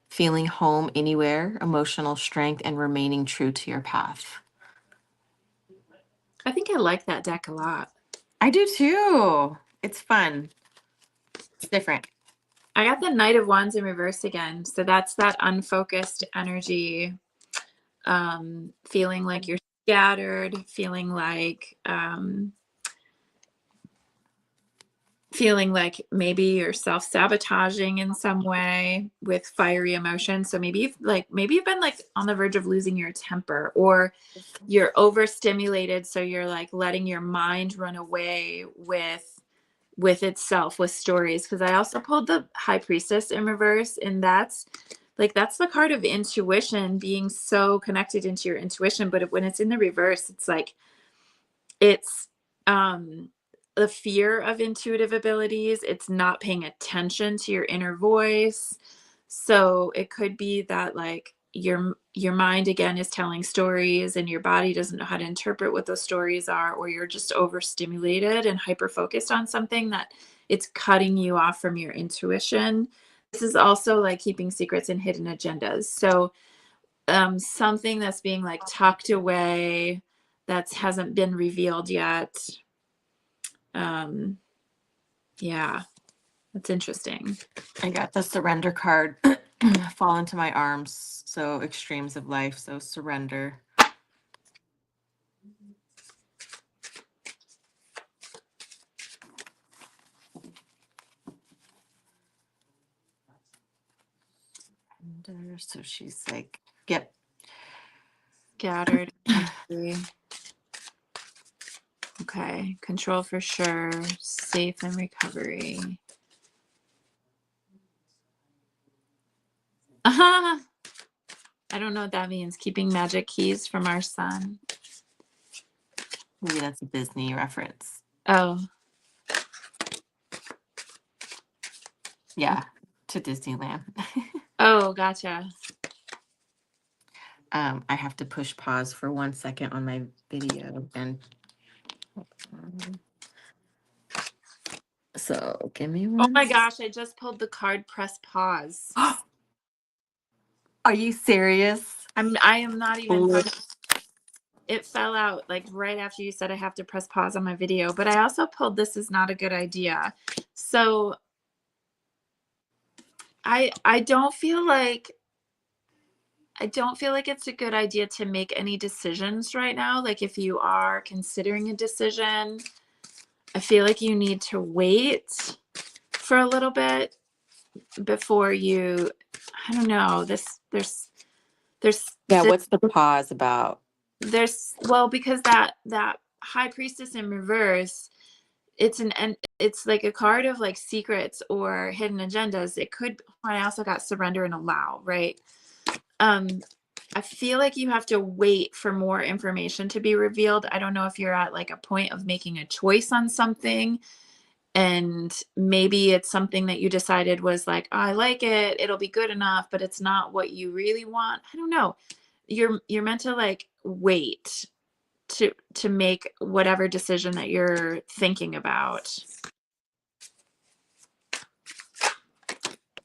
feeling home anywhere, emotional strength, and remaining true to your path. I think I like that deck a lot. I do too. It's fun. It's different. I got the Knight of Wands in reverse again. So that's that unfocused energy, feeling like you're scattered, feeling like maybe you're self-sabotaging in some way with fiery emotion. So maybe you've been like on the verge of losing your temper, or you're overstimulated, so you're like letting your mind run away with itself, with stories. Because I also pulled the High Priestess in reverse, and that's the card of intuition, being so connected into your intuition. But when it's in the reverse, it's like it's the fear of intuitive abilities. It's not paying attention to your inner voice. So it could be that like your mind again is telling stories, and your body doesn't know how to interpret what those stories are, or you're just overstimulated and hyper focused on something that it's cutting you off from your intuition. This is also like keeping secrets and hidden agendas. So something that's being like tucked away, that hasn't been revealed yet. Yeah, that's interesting. I got the surrender card. Fall into my arms. So extremes of life. So surrender. So she's like, yep. Scattered energy. Okay, control for sure. Safe and recovery. I don't know what that means. Keeping magic keys from our son. Maybe that's a Disney reference. Oh. Yeah, to Disneyland. Oh, gotcha. I have to push pause for 1 second on my video, and so give me one. Oh my gosh, I just pulled the card press pause. Are you serious? I am not even Oh. It fell out like right after you said I have to press pause on my video, but I also pulled this is not a good idea. So I don't feel like it's a good idea to make any decisions right now. Like if you are considering a decision, I feel like you need to wait for a little bit before you, I don't know, there's Yeah, what's the pause about? well, because that High Priestess in reverse, it's like a card of like secrets or hidden agendas. It could, I also got surrender and allow, right? I feel like you have to wait for more information to be revealed. I don't know if you're at like a point of making a choice on something, And maybe it's something that you decided was like, oh, I like it, it'll be good enough, but it's not what you really want. I don't know. You're meant to like wait to make whatever decision that you're thinking about.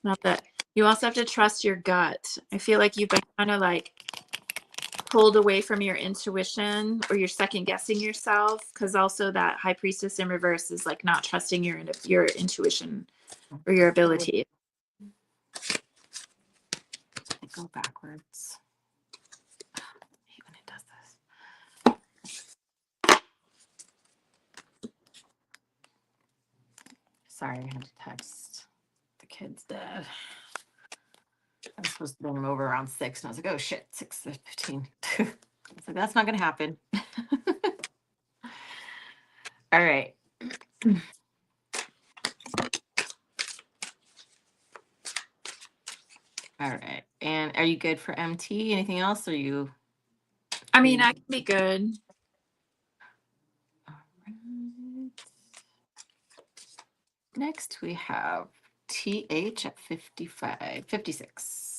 Not that you also have to trust your gut. I feel like you've been kind of like pulled away from your intuition, or you're second guessing yourself, because also that high priestess in reverse is like not trusting your intuition or your ability. I go backwards. I hate when it does this. Sorry, I had to text the kid's dad. I was supposed to bring him over around 6, and I was like, oh shit, 6:15. I was like, that's not gonna happen. All right. All right. And are you good for MT? Anything else? Or you? I mean, I can be good. All right. Next, we have TH at 56.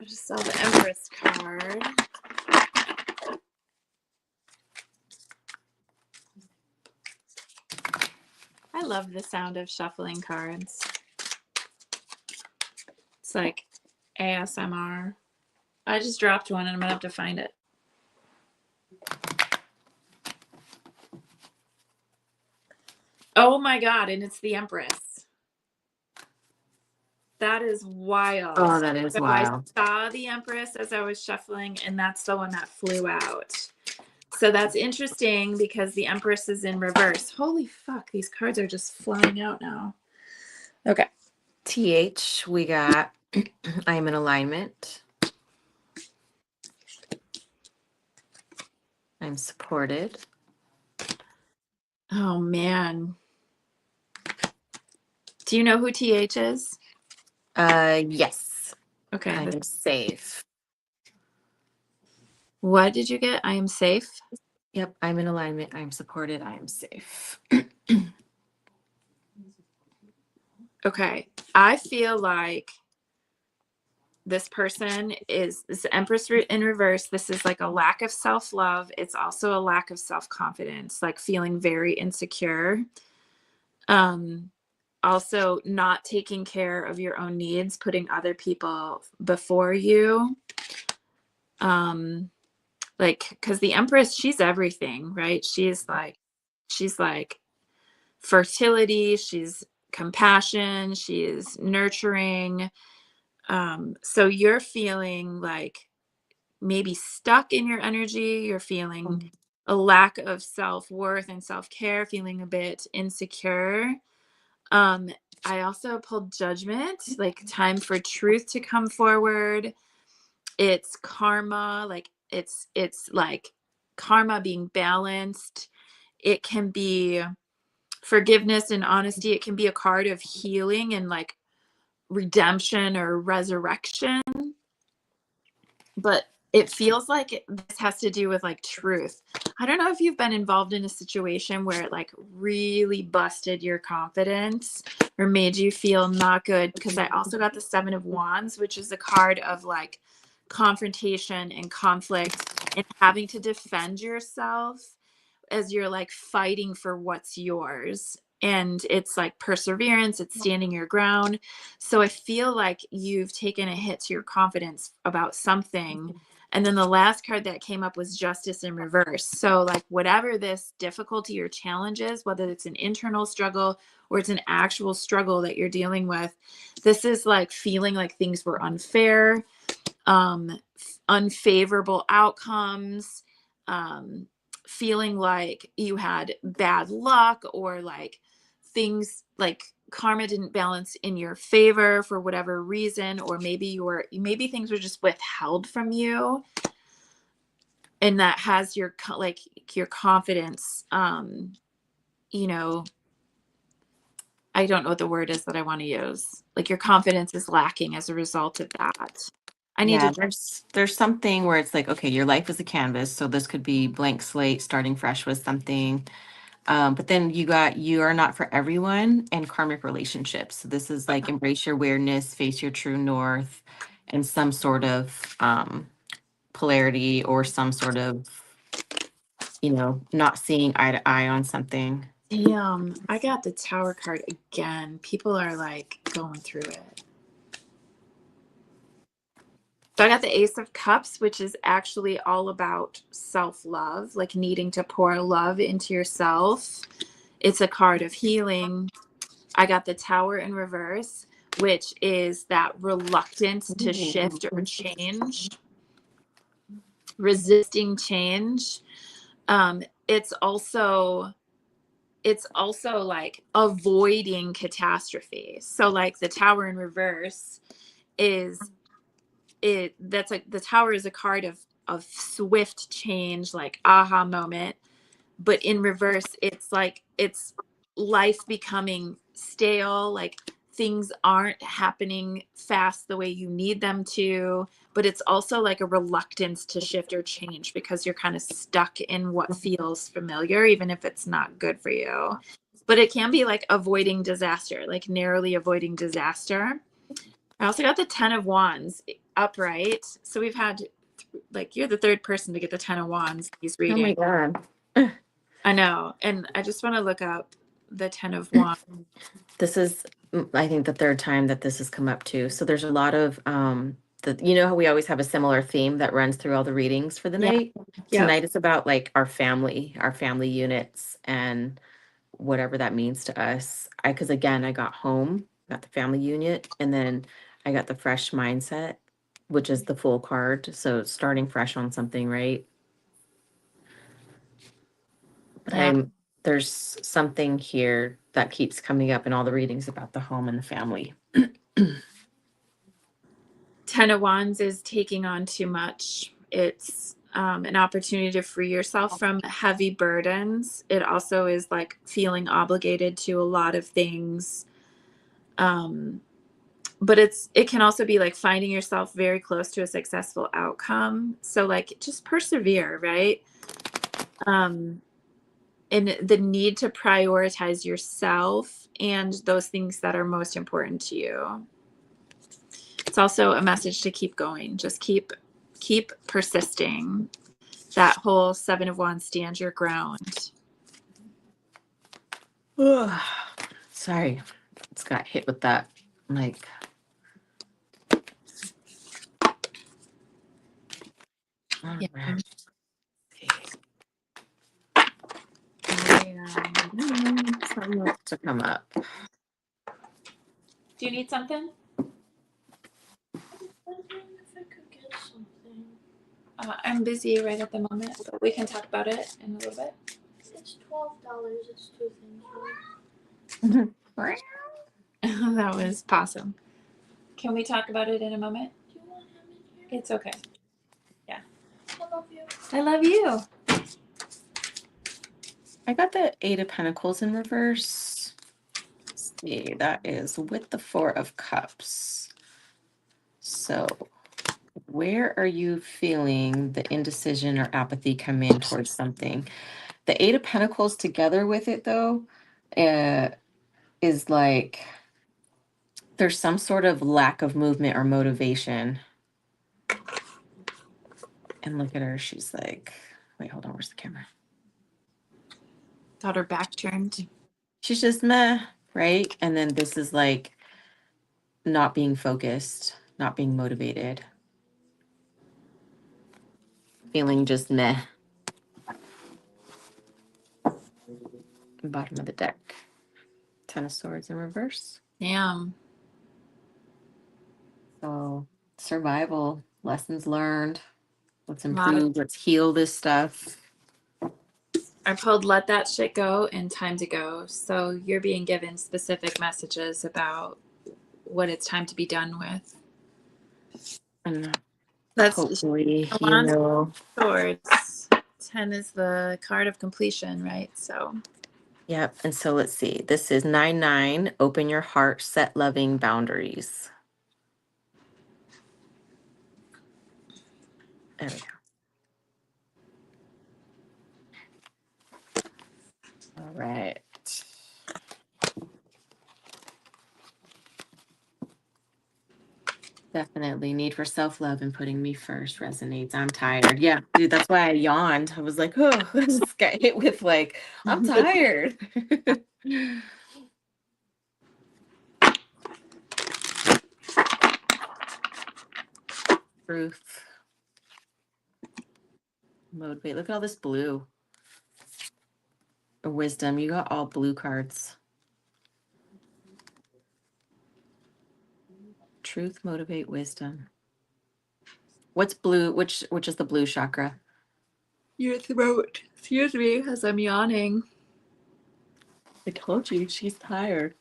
I just saw the Empress card. I love the sound of shuffling cards. It's like ASMR. I just dropped one and I'm gonna have to find it. Oh my god, and it's the Empress. That is wild. Oh, that is so wild. I saw the Empress as I was shuffling, and that's the one that flew out. So that's interesting because the Empress is in reverse. Holy fuck, these cards are just flying out now. Okay. TH, we got I am in alignment. I'm supported. Oh man. Do you know who TH is? Yes. Okay. I'm safe. What did you get? I am safe. Yep, I'm in alignment. I'm supported. I am safe. Okay. I feel like this person is this Empress in reverse. This is like a lack of self-love. It's also a lack of self-confidence, like feeling very insecure. Also not taking care of your own needs, putting other people before you. Like, because the Empress, she's everything, right? She's like fertility, she's compassion, she is nurturing. So you're feeling like maybe stuck in your energy, you're feeling a lack of self-worth and self-care, feeling a bit insecure. I also pulled Judgment, like time for truth to come forward. It's karma, like it's like karma being balanced. It can be forgiveness and honesty. It can be a card of healing and like redemption or resurrection. But it feels like this has to do with like truth. I don't know if you've been involved in a situation where it like really busted your confidence or made you feel not good, because I also got the 7 of Wands, which is a card of like confrontation and conflict and having to defend yourself as you're like fighting for what's yours. And it's like perseverance, it's standing your ground. So I feel like you've taken a hit to your confidence about something. And then the last card that came up was Justice in reverse. So like whatever this difficulty or challenge is, whether it's an internal struggle or it's an actual struggle that you're dealing with, this is like feeling like things were unfair, unfavorable outcomes, feeling like you had bad luck, or like things like karma didn't balance in your favor for whatever reason, or maybe things were just withheld from you, and that has your like your confidence, you know, I don't know what the word is that I want to use. Like your confidence is lacking as a result of that. I need Yeah, to. there's something where it's like, okay, your life is a canvas, so this could be blank slate, starting fresh with something. But then you are not for everyone and karmic relationships. So this is like embrace your awareness, face your true north, and some sort of polarity or some sort of, not seeing eye to eye on something. Damn, I got the Tower card again. People are like going through it. So I got the Ace of Cups, which is actually all about self-love, like needing to pour love into yourself. It's a card of healing. I got the Tower in reverse, which is that reluctance to shift or change, resisting change. It's also like avoiding catastrophe. So like the Tower in reverse is that's like the Tower is a card of swift change, like aha moment. But in reverse, it's like it's life becoming stale, like things aren't happening fast the way you need them to. But it's also like a reluctance to shift or change because you're kind of stuck in what feels familiar, even if it's not good for you. But it can be like avoiding disaster, like narrowly avoiding disaster. I also got the 10 of Wands upright. So we've had, like, you're the third person to get the 10 of Wands he's Oh reading. my God. I know. And I just want to look up the 10 of Wands. This is, I think, the third time that this has come up too. So there's a lot of how we always have a similar theme that runs through all the readings for the Yeah. night. Yep. Tonight it's about like our family units and whatever that means to us. Because again, I got home, got the family unit, and then I got the fresh mindset, which is the full card. So starting fresh on something, right? But Yeah. there's something here that keeps coming up in all the readings about the home and the family. 10 of Wands is taking on too much. It's an opportunity to free yourself from heavy burdens. It also is like feeling obligated to a lot of things. But it can also be like finding yourself very close to a successful outcome. So like just persevere, right? And the need to prioritize yourself and those things that are most important to you. It's also a message to keep going. Just keep persisting. That whole 7 of Wands, stand your ground. Sorry, it's got hit with that. Like, all Yeah. right. Something else to come up. Do you need something? I'm busy right at the moment, but we can talk about it in a little bit. It's $12. It's two things. Right? That was awesome. Can we talk about it in a moment? Do you want him in here? It's okay. I love you. I love you. I got the 8 of Pentacles in reverse. Let's see, that is with the 4 of Cups. So, where are you feeling the indecision or apathy come in towards something? The 8 of Pentacles together with it, though, is like there's some sort of lack of movement or motivation. And look at her. She's like, wait, hold on. Where's the camera? Got her back turned. She's just meh, right? And then this is like not being focused, not being motivated, feeling just meh. Bottom of the deck. 10 of Swords in reverse. Damn. So survival, lessons learned. Let's A lot of improve. Let's heal this stuff. I pulled let that shit go and time to go. So you're being given specific messages about what it's time to be done with. And That's hopefully, Swords. 10 is the card of completion, right? So Yep. And so let's see. This is 9-9. Open your heart, set loving boundaries. There we go. All right. Definitely need for self-love and putting me first resonates. I'm tired. Yeah, dude, that's why I yawned. I was like, oh, I just got hit with like, I'm tired. Truth. Motivate. Look at all this blue. Wisdom. You got all blue cards. Truth, motivate, wisdom. What's blue? Which is the blue chakra? Your throat. Excuse me, as I'm yawning. I told you she's tired.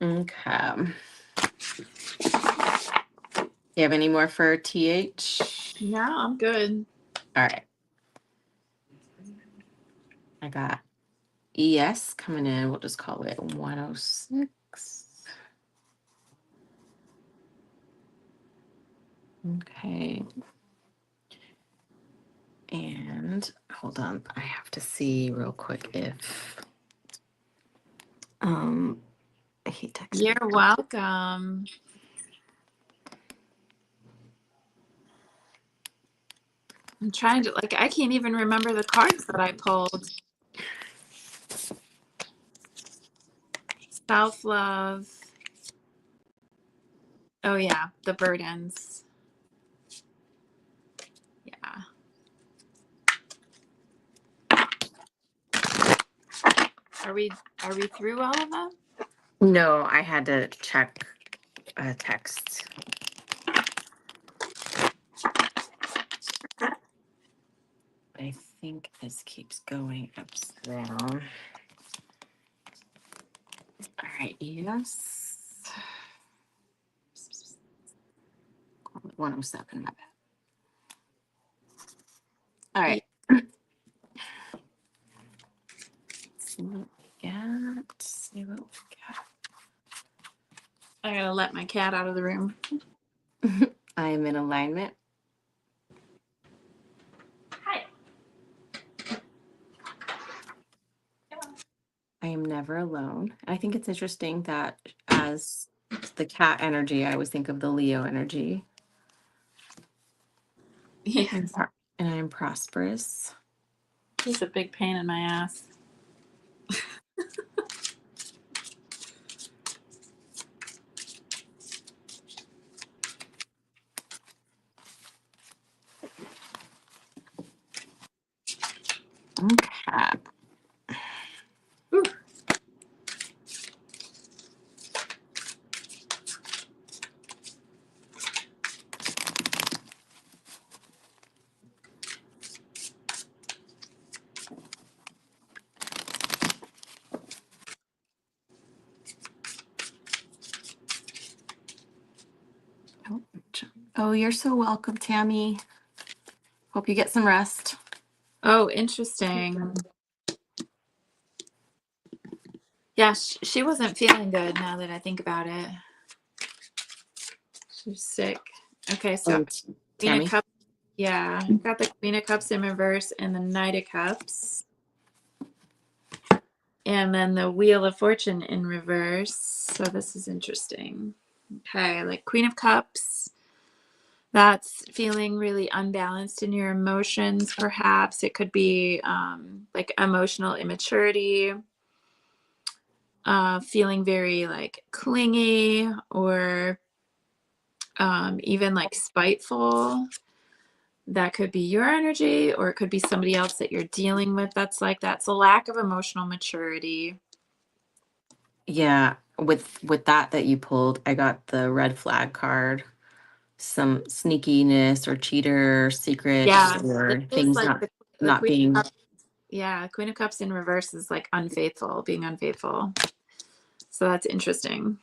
Okay. You have any more for TH? Yeah, I'm good. All right. I got ES coming in. We'll just call it 106. Okay. And hold on. I have to see real quick if he texted. You're welcome. I'm trying to, like, I can't even remember the cards that I pulled. Self-love. Oh yeah, the burdens. Yeah. Are we through all of them? No, I had to check a text. I think this keeps going upside down. All right, yes. 107, my bad. All right. See what we got. See what we I gotta let my cat out of the room. got. I am in alignment. Hi. I am never alone. I think it's interesting that as the cat energy, I always think of the Leo energy. Yeah. And I'm prosperous. He's a big pain in my ass. Okay. Ooh. Oh, you're so welcome, Tammy. Hope you get some rest. Oh, interesting. Yeah, she wasn't feeling good now that I think about it. She was sick. Okay, so Queen Tammy. of Cups. Yeah, got the Queen of Cups in reverse and the Knight of Cups. And then the Wheel of Fortune in reverse. So this is interesting. Okay, like Queen of Cups. That's feeling really unbalanced in your emotions, perhaps. It could be like emotional immaturity, feeling very like clingy or even like spiteful. That could be your energy, or it could be somebody else that you're dealing with that's like that. It's a lack of emotional maturity. Yeah, with that you pulled, I got the red flag card. Some sneakiness or cheater secrets Yeah, or this is things like the not Queen being of Cups. Yeah, Queen of Cups in reverse is like unfaithful, being unfaithful. So that's interesting.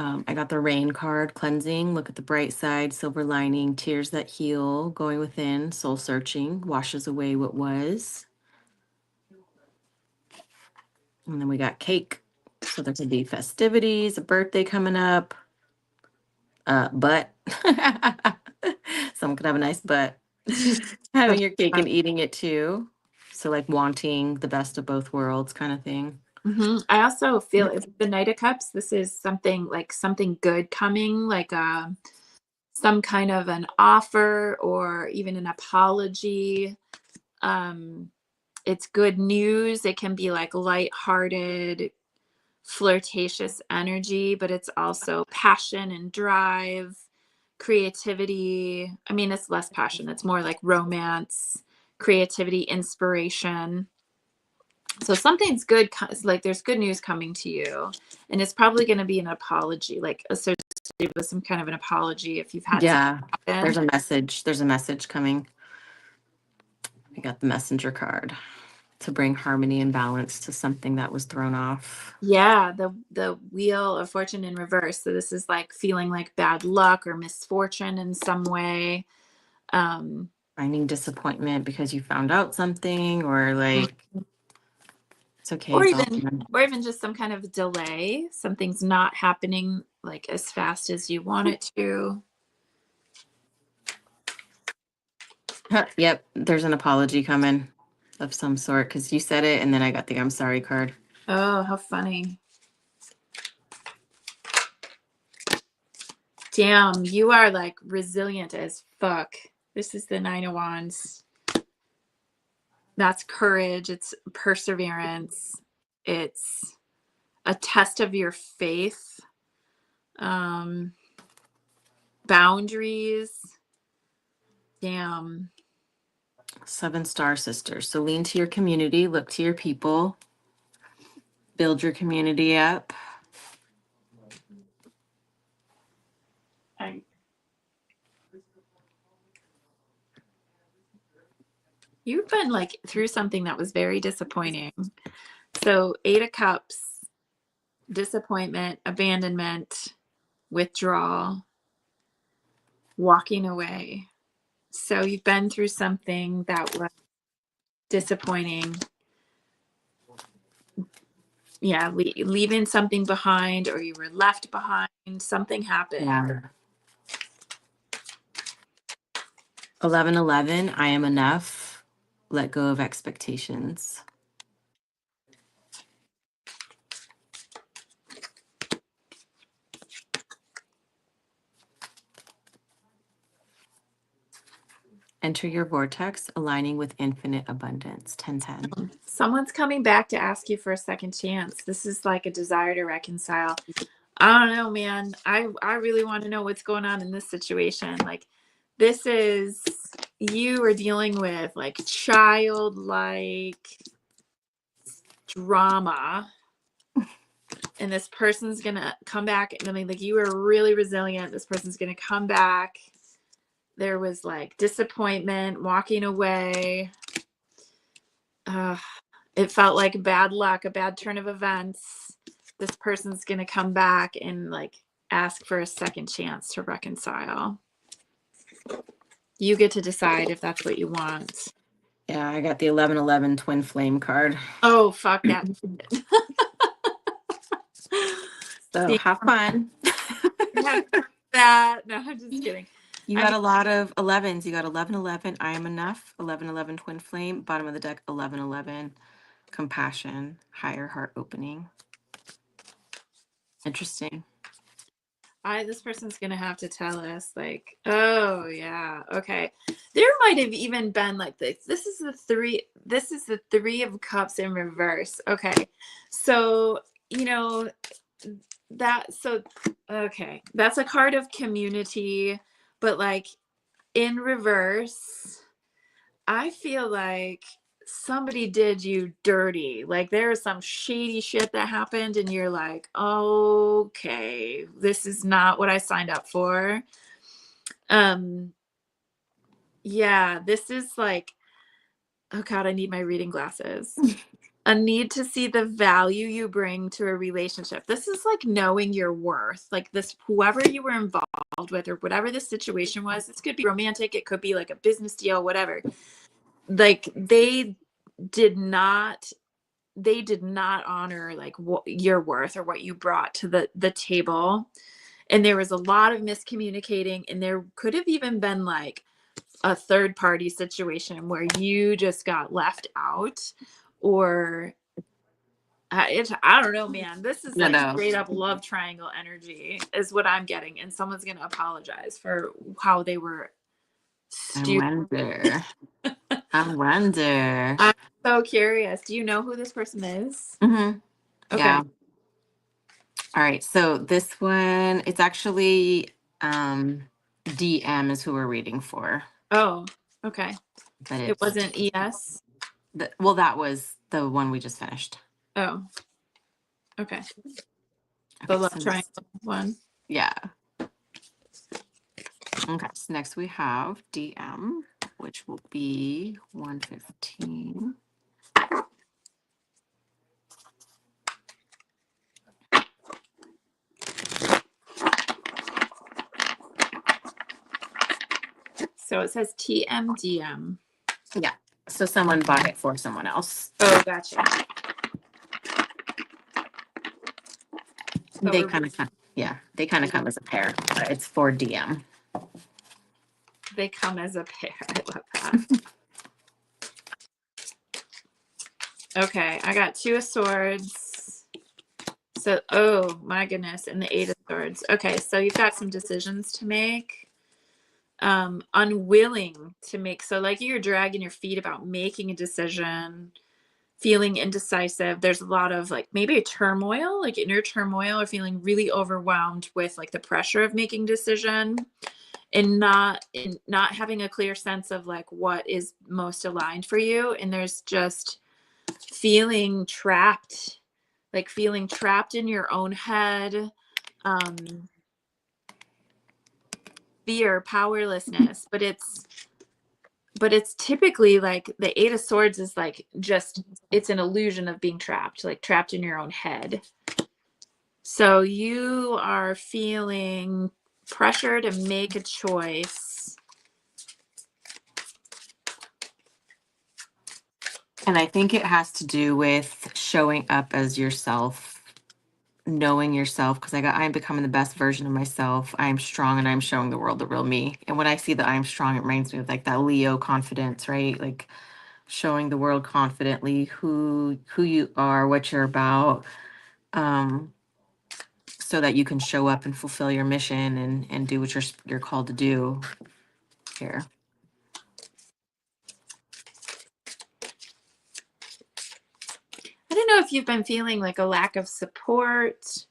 I got the rain card, cleansing, look at the bright side, silver lining, tears that heal, going within, soul searching, washes away what was. And then we got cake. So there could be festivities, a birthday coming up, butt. Someone could have a nice butt. Having your cake and eating it too. So like wanting the best of both worlds kind of thing. I also feel if the Knight of Cups, this is something like something good coming, like some kind of an offer or even an apology. It's good news. It can be like lighthearted, flirtatious energy, but it's also passion and drive, creativity. I mean, it's less passion. It's more like romance, creativity, inspiration. So something's good, like there's good news coming to you, and it's probably going to be an apology, like associated with some kind of an apology if you've had Yeah, something there's happen. a message. There's a message coming. I got the messenger card to bring harmony and balance to something that was thrown off. Yeah, the wheel of fortune in reverse. So this is like feeling like bad luck or misfortune in some way. Finding disappointment because you found out something, or like it's okay. Or It's all even good. or even just some kind of delay. Something's not happening like as fast as you want it to. Yep, there's an apology coming of some sort because you said it, and then I got the I'm sorry card. Oh, how funny. Damn, you are like resilient as fuck. This is the Nine of Wands. That's courage. It's perseverance. It's a test of your faith. Boundaries. Damn. 7-star sisters. So lean to your community, look to your people, build your community up. You've been like through something that was very disappointing. So 8 of Cups, disappointment, abandonment, withdrawal, walking away. So you've been through something that was disappointing. Yeah, leaving something behind, or you were left behind. Something happened. Yeah. 1111, I am enough. Let go of expectations. Enter your vortex, aligning with infinite abundance. 1010. Someone's coming back to ask you for a second chance. This is like a desire to reconcile. I don't know, man. I really want to know what's going on in this situation. Like, this is you are dealing with like childlike drama, and this person's gonna come back. I mean, like, you were really resilient. This person's gonna come back. There was like disappointment, walking away. It felt like bad luck, a bad turn of events. This person's going to come back and like ask for a second chance to reconcile. You get to decide if that's what you want. Yeah, I got the 1111 twin flame card. Oh, fuck that. So have fun. That. No, I'm just kidding. You got a lot of 11s. You got 1111, I am enough. 1111 twin flame. Bottom of the deck, 1111 compassion, higher heart opening. Interesting. This person's gonna have to tell us, like, oh yeah, okay. There might have even been like this. This is the Three of Cups in reverse. Okay, so you know that. So okay, that's a card of community, but like in reverse, I feel like somebody did you dirty. Like there is some shady shit that happened, and you're like, okay, this is not what I signed up for. Yeah, this is like, oh God, I need my reading glasses. A need to see the value you bring to a relationship. This is like knowing your worth. Like this, whoever you were involved with or whatever the situation was, this could be romantic, it could be like a business deal, whatever. Like they did not honor like what your worth or what you brought to the table. And there was a lot of miscommunicating, and there could have even been like a third party situation where you just got left out, or I don't know, man. This is like straight up love triangle energy is what I'm getting, and someone's gonna apologize for how they were stupid. I wonder. I'm so curious. Do you know who this person is? Mm-hmm. Okay. Yeah. All right. So this one, it's actually DM is who we're reading for. Oh, okay. But It wasn't ES. Well, that was the one we just finished. Oh, okay. The love triangle one. Yeah. Okay. So next we have DM, which will be 115. So it says TMDM. Yeah. So someone bought it for someone else. Oh, gotcha. So They kind of come as a pair, but it's for DM. They come as a pair. I love that. Okay, I got 2 of Swords. So, oh my goodness, and the 8 of Swords. Okay, so you've got some decisions to make. Unwilling to make, so like you're dragging your feet about making a decision, feeling indecisive. There's a lot of like maybe a turmoil, like inner turmoil, or feeling really overwhelmed with like the pressure of making decision, and not having a clear sense of like what is most aligned for you. And there's just feeling trapped, like feeling trapped in your own head, fear, powerlessness. But it's typically like the 8 of Swords is like just, it's an illusion of being trapped, like trapped in your own head. So you are feeling pressure to make a choice. And I think it has to do with showing up as yourself, knowing yourself, because I'm becoming the best version of myself. I'm strong and I'm showing the world the real me. And when I see that I'm strong, it reminds me of like that Leo confidence, right? Like showing the world confidently who you are, what you're about, so that you can show up and fulfill your mission and do what you're called to do here. I don't know if you've been feeling like a lack of support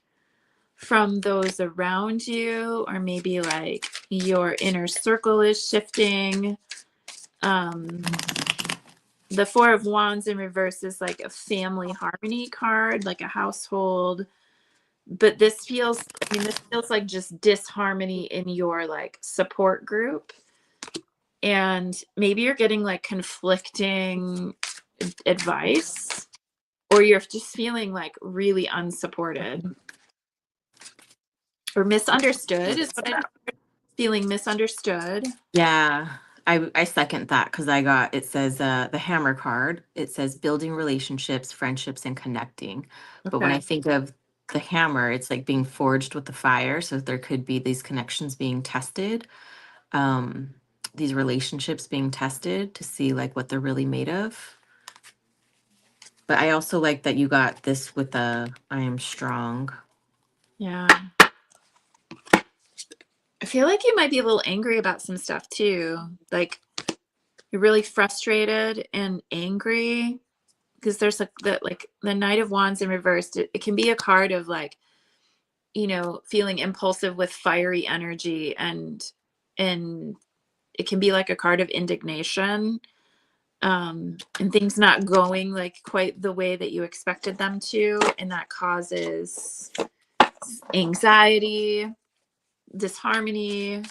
from those around you, or maybe like your inner circle is shifting. The 4 of Wands in reverse is like a family harmony card, like a household. But this feels like just disharmony in your like support group. And maybe you're getting like conflicting advice, or you're just feeling like really unsupported or misunderstood is what I'm feeling. Misunderstood. Yeah, I second that, because it says the hammer card. It says building relationships, friendships, and connecting. But when I think of the hammer, it's like being forged with the fire. So there could be these connections being tested, these relationships being tested to see like what they're really made of. But I also like that you got this with I am strong. Yeah. I feel like you might be a little angry about some stuff too. Like you're really frustrated and angry because there's like the Knight of Wands in reverse. It can be a card of like, feeling impulsive with fiery energy, and it can be like a card of indignation, and things not going like quite the way that you expected them to, and that causes anxiety, disharmony.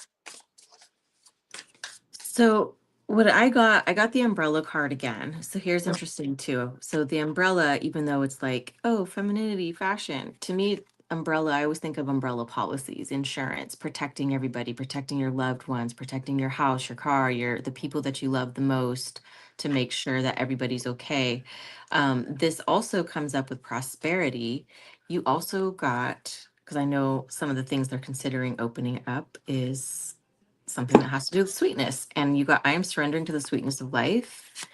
So What I got the umbrella card again. So here's interesting too. So the umbrella, even though it's like, oh, femininity, fashion, to me, umbrella, I always think of umbrella policies, insurance, protecting everybody, protecting your loved ones, protecting your house, your car, the people that you love the most, to make sure that everybody's okay. This also comes up with prosperity. You also got, because I know some of the things they're considering opening up is something that has to do with sweetness. And you got, I am surrendering to the sweetness of life.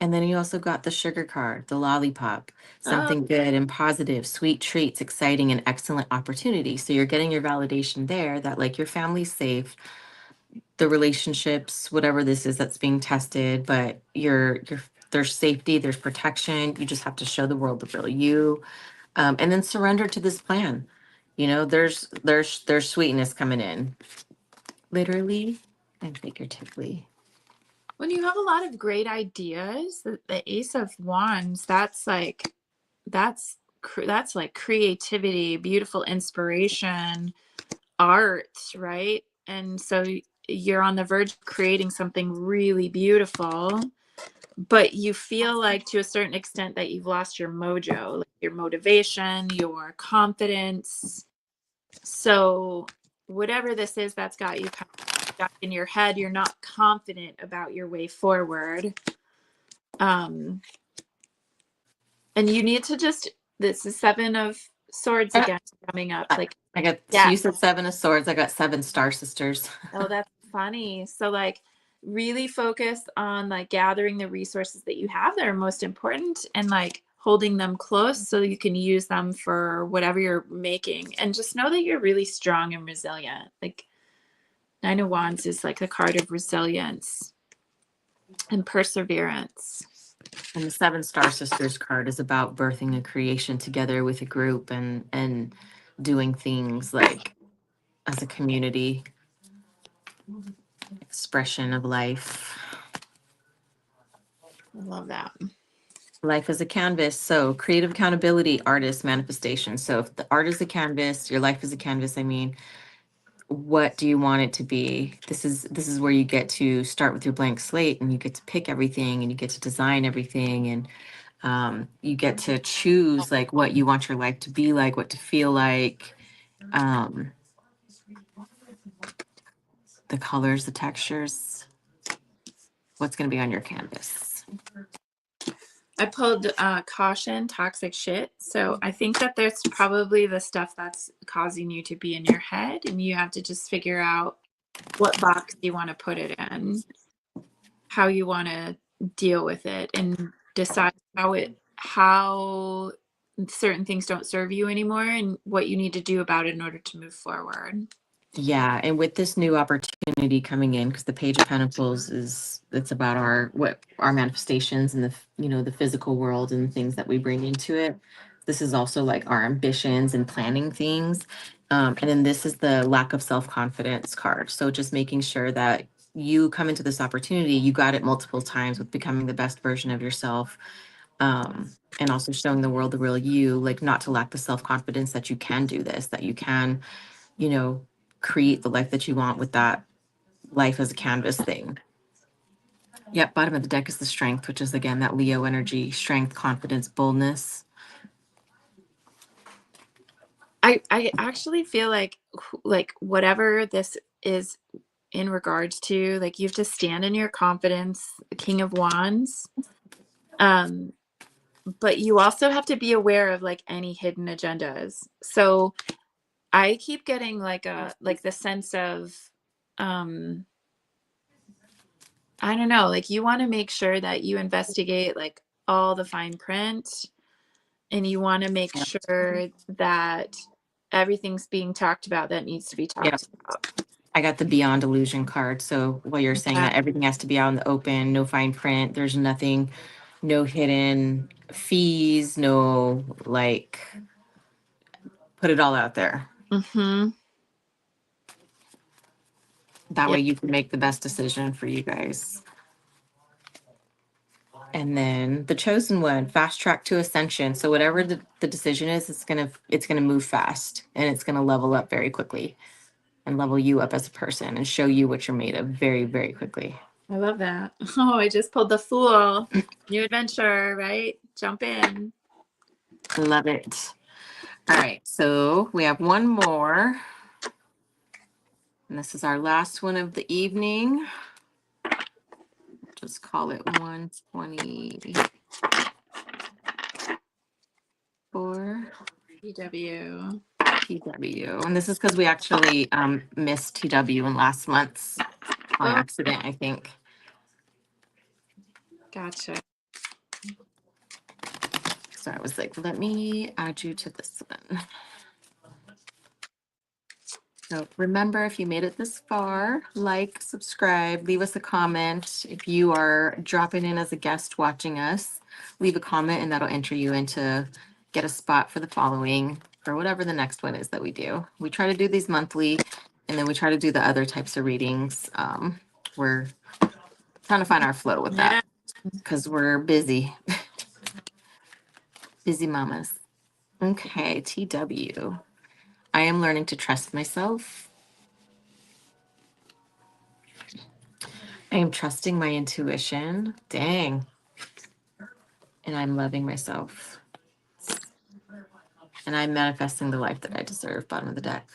And then you also got the sugar card, the lollipop, Oh, something good and positive, sweet treats, exciting and excellent opportunity. So you're getting your validation there that like your family's safe, the relationships, whatever this is that's being tested, but you're there's safety, there's protection. You just have to show the world the real you. And then surrender to this plan. You know, there's sweetness coming in, literally and figuratively. when you have a lot of great ideas, the Ace of Wands, that's like that's like creativity, beautiful inspiration, art, right? And so you're on the verge of creating something really beautiful, but you feel like to a certain extent that you've lost your mojo, like your motivation, your confidence. So whatever this is that's got you kind of stuck in your head, you're not confident about your way forward. And you need to just, this is Seven of Swords again coming up. Like, I got, so yeah. you said 7 of Swords. I got 7 Star Sisters. Oh, that's funny. So like really focus on like gathering the resources that you have that are most important and like holding them close so you can use them for whatever you're making. And just know that you're really strong and resilient. Like Nine of Wands is like a card of resilience and perseverance. And the 7 Star Sisters card is about birthing a creation together with a group and doing things like as a community, expression of life. I love that. Life is a canvas. So creative accountability, artist manifestation. So if the art is a canvas, your life is a canvas, I mean, what do you want it to be? This is where you get to start with your blank slate and you get to pick everything and you get to design everything and you get to choose like what you want your life to be like, what to feel like, um, the colors, the textures, what's going to be on your canvas. I pulled caution, toxic shit. So I think that there's probably the stuff that's causing you to be in your head, and you have to just figure out what box you want to put it in, how you want to deal with it, and decide how certain things don't serve you anymore and what you need to do about it in order to move forward. Yeah, and with this new opportunity coming in, because the Page of Pentacles it's about our manifestations and the physical world and things that we bring into it. This is also like our ambitions and planning things. And then this is the lack of self-confidence card. So just making sure that you come into this opportunity, you got it multiple times with becoming the best version of yourself. And also showing the world the real you, like not to lack the self-confidence that you can do this, that you can, you know, create the life that you want with that life as a canvas thing. Yep, bottom of the deck is the strength, which is again that Leo energy, strength, confidence, boldness. I actually feel like whatever this is in regards to, like, you have to stand in your confidence, the King of Wands. But you also have to be aware of like any hidden agendas. So I keep getting like the sense of I don't know, like you want to make sure that you investigate like all the fine print, and you want to make sure that everything's being talked about that needs to be Yeah, talked about. I got the Beyond Illusion card. So while you're saying that everything has to be out in the open, no fine print, there's nothing, no hidden fees, no like, put it all out there. Mm-hmm. That Yeah. way you can make the best decision for you guys. And then the chosen one, fast track to ascension. So whatever the decision is, it's gonna move fast and it's gonna level up very quickly and level you up as a person and show you what you're made of very, very quickly. I love that. Oh, I just pulled the Fool. New adventure, right? Jump in. Love it. All right, so we have one more. And this is our last one of the evening. Just call it 124 PW. TW. And this is because we actually missed TW in last month's on accident, I think. Gotcha. So I was like, let me add you to this one. So remember, if you made it this far, like, subscribe, leave us a comment. If you are dropping in as a guest watching us, leave a comment and that'll enter you into get a spot for the following or whatever the next one is that we do. We try to do these monthly and then we try to do the other types of readings. We're trying to find our flow with Yeah. that because we're busy. Busy mamas. Okay, TW. I am learning to trust myself. I am trusting my intuition. Dang. And I'm loving myself. And I'm manifesting the life that I deserve. Bottom of the deck.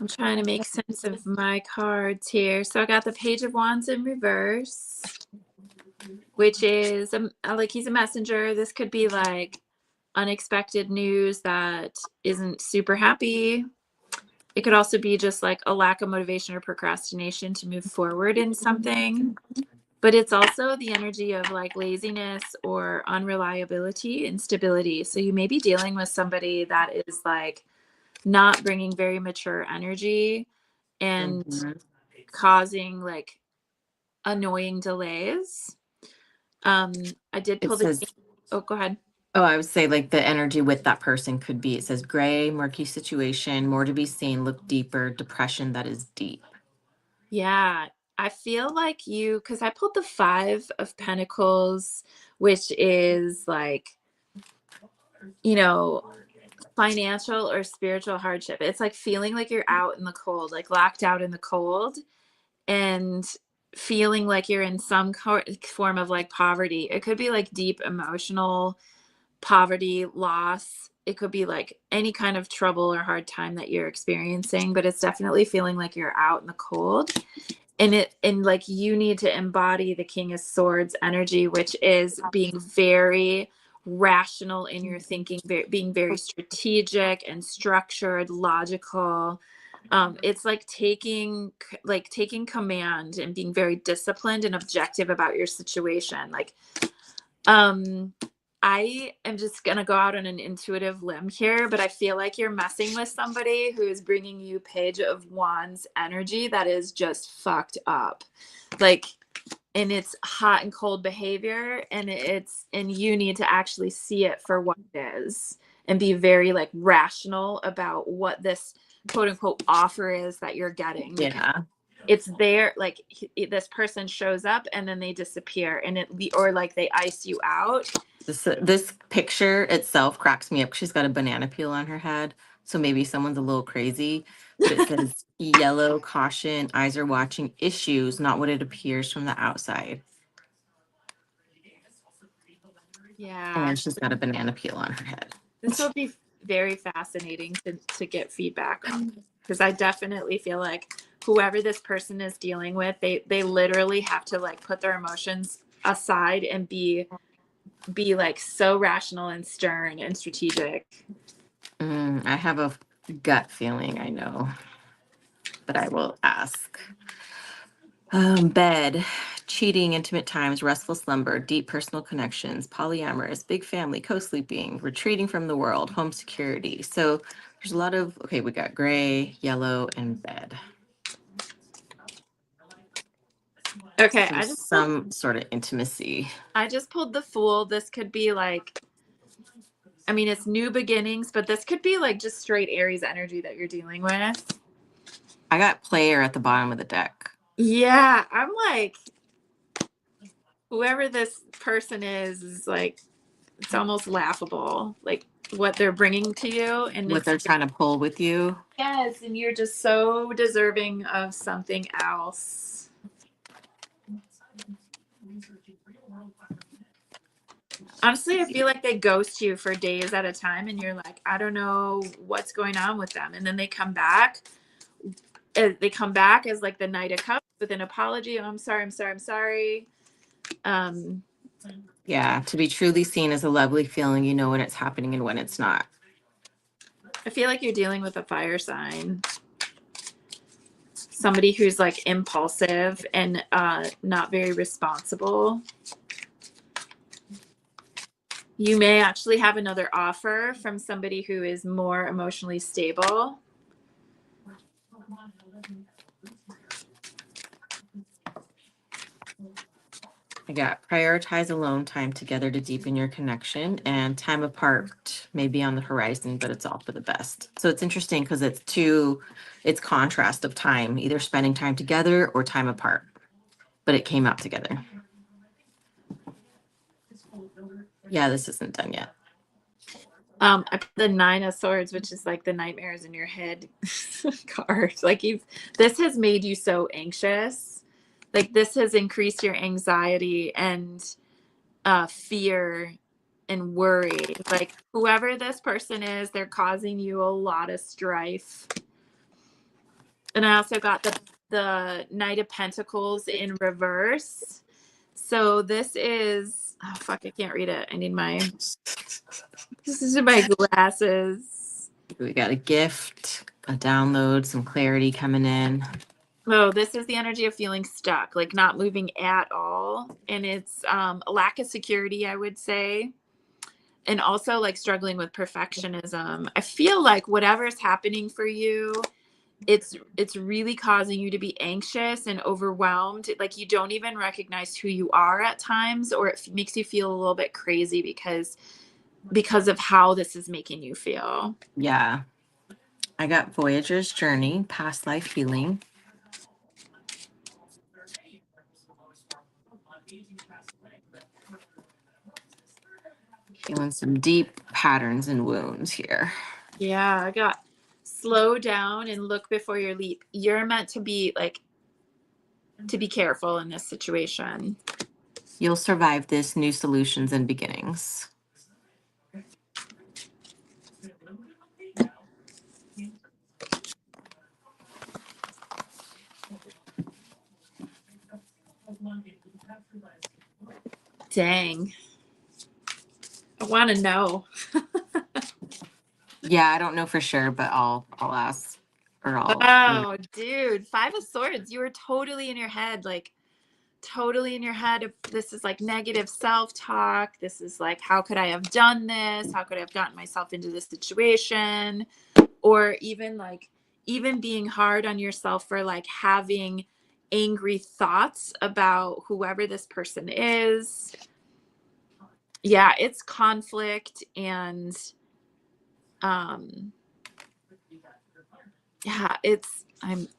I'm trying to make sense of my cards here. So I got the Page of Wands in reverse, which is like he's a messenger. This could be like unexpected news that isn't super happy. It could also be just like a lack of motivation or procrastination to move forward in something. But it's also the energy of like laziness or unreliability, instability. So you may be dealing with somebody that is like not bringing very mature energy and Mhm. causing like annoying delays. I did It pull the says, oh, go ahead. oh, I would say like the energy with that person could be, it says gray, murky situation, more to be seen, look deeper, depression that is deep. Yeah, I feel like you, because I pulled the Five of Pentacles, which is like, you know, financial or spiritual hardship. It's like feeling like you're out in the cold, like locked out in the cold, and feeling like you're in some form of like poverty. It could be like deep emotional poverty, loss. It could be like any kind of trouble or hard time that you're experiencing, but it's definitely feeling like you're out in the cold. And like you need to embody the King of Swords energy, which is being very rational in your thinking, being very strategic and structured, logical. It's like taking command and being very disciplined and objective about your situation. Like I am just going to go out on an intuitive limb here, but I feel like you're messing with somebody who is bringing you Page of Wands energy that is just fucked up. Like, and it's hot and cold behavior, and you need to actually see it for what it is and be very like rational about what this quote unquote offer is that you're getting. Yeah. It's there, like this person shows up and then they disappear, and or like they ice you out. This picture itself cracks me up. She's got a banana peel on her head. So maybe someone's a little crazy, but it says yellow caution, eyes are watching issues, not what it appears from the outside. Yeah, And she's got a banana peel on her head. this will be very fascinating to get feedback on, because I definitely feel like whoever this person is dealing with, they literally have to like put their emotions aside and be like so rational and stern and strategic. I have a gut feeling, I know, but I will ask. Bed, cheating, intimate times, restful slumber, deep personal connections, polyamorous, big family, co-sleeping, retreating from the world, home security. So there's a lot of, okay, we got gray, yellow, and bed. Okay, So some sort of intimacy. I just pulled the Fool. This could be like, I mean, it's new beginnings, but this could be like just straight Aries energy that you're dealing with. I got player at the bottom of the deck. Yeah, I'm like, whoever this person is like, it's almost laughable. Like what they're bringing to you, and what they're trying to pull with you. Yes, and you're just so deserving of something else. Honestly, I feel like they ghost you for days at a time, and you're like, I don't know what's going on with them. And then they come back. They come back as like the Knight of Cups with an apology. Oh, I'm sorry. Yeah, to be truly seen is a lovely feeling. You know when it's happening and when it's not. I feel like you're dealing with a fire sign. Somebody who's like impulsive and not very responsible. You may actually have another offer from somebody who is more emotionally stable. I got prioritize alone time together to deepen your connection, and time apart may be on the horizon, but it's all for the best. So it's interesting because it's contrast of time, either spending time together or time apart, but it came out together. Yeah, this isn't done yet. I put the Nine of Swords, which is like the nightmares in your head card. Like this has made you so anxious. Like this has increased your anxiety and fear and worry. Like whoever this person is, they're causing you a lot of strife. And I also got the Knight of Pentacles in reverse. So this is, oh fuck, I can't read it. I need this is my glasses. We got a gift, a download, some clarity coming in. Oh, this is the energy of feeling stuck, like not moving at all. And it's a lack of security, I would say. And also like struggling with perfectionism. I feel like whatever's happening for you, it's really causing you to be anxious and overwhelmed. Like you don't even recognize who you are at times, or it makes you feel a little bit crazy because of how this is making you feel. Yeah. I got Voyager's Journey, past life healing. Healing some deep patterns and wounds here. Yeah, I got slow down and look before you leap. You're meant to be careful in this situation. You'll survive this, new solutions and beginnings. Dang. I want to know. Yeah, I don't know for sure, but I'll ask. Or Oh, dude, Five of Swords. You were totally in your head, like totally in your head. This is like negative self-talk. This is like, how could I have done this? How could I have gotten myself into this situation? Or even being hard on yourself for like having angry thoughts about whoever this person is. Yeah, it's conflict and yeah,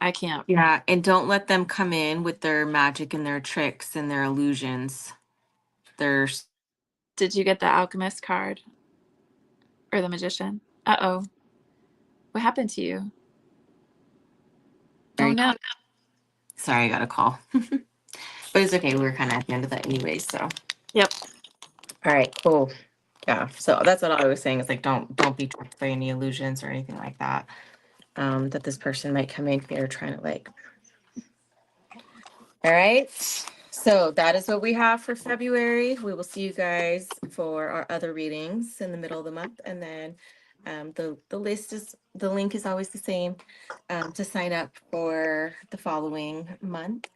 I can't. Yeah, and don't let them come in with their magic and their tricks and their illusions. Did you get the Alchemist card or the Magician? Uh-oh. What happened to you? Oh no. Sorry, I got a call. But it's okay. We were kind of at the end of that anyway, so. Yep. All right, cool. Yeah, so that's what I was saying. Is like don't be tricked by any illusions or anything like that. That this person might come in here trying to like. All right. So that is what we have for February. We will see you guys for our other readings in the middle of the month, and then the link is always the same to sign up for the following month.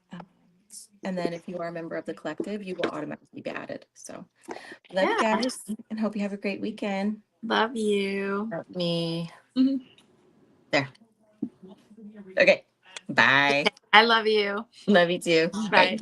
And then if you are a member of the collective, you will automatically be added. So love you guys and hope you have a great weekend. Love you. Love me. Mhm. There. Okay. Bye. I love you. Love you too. Bye. Bye.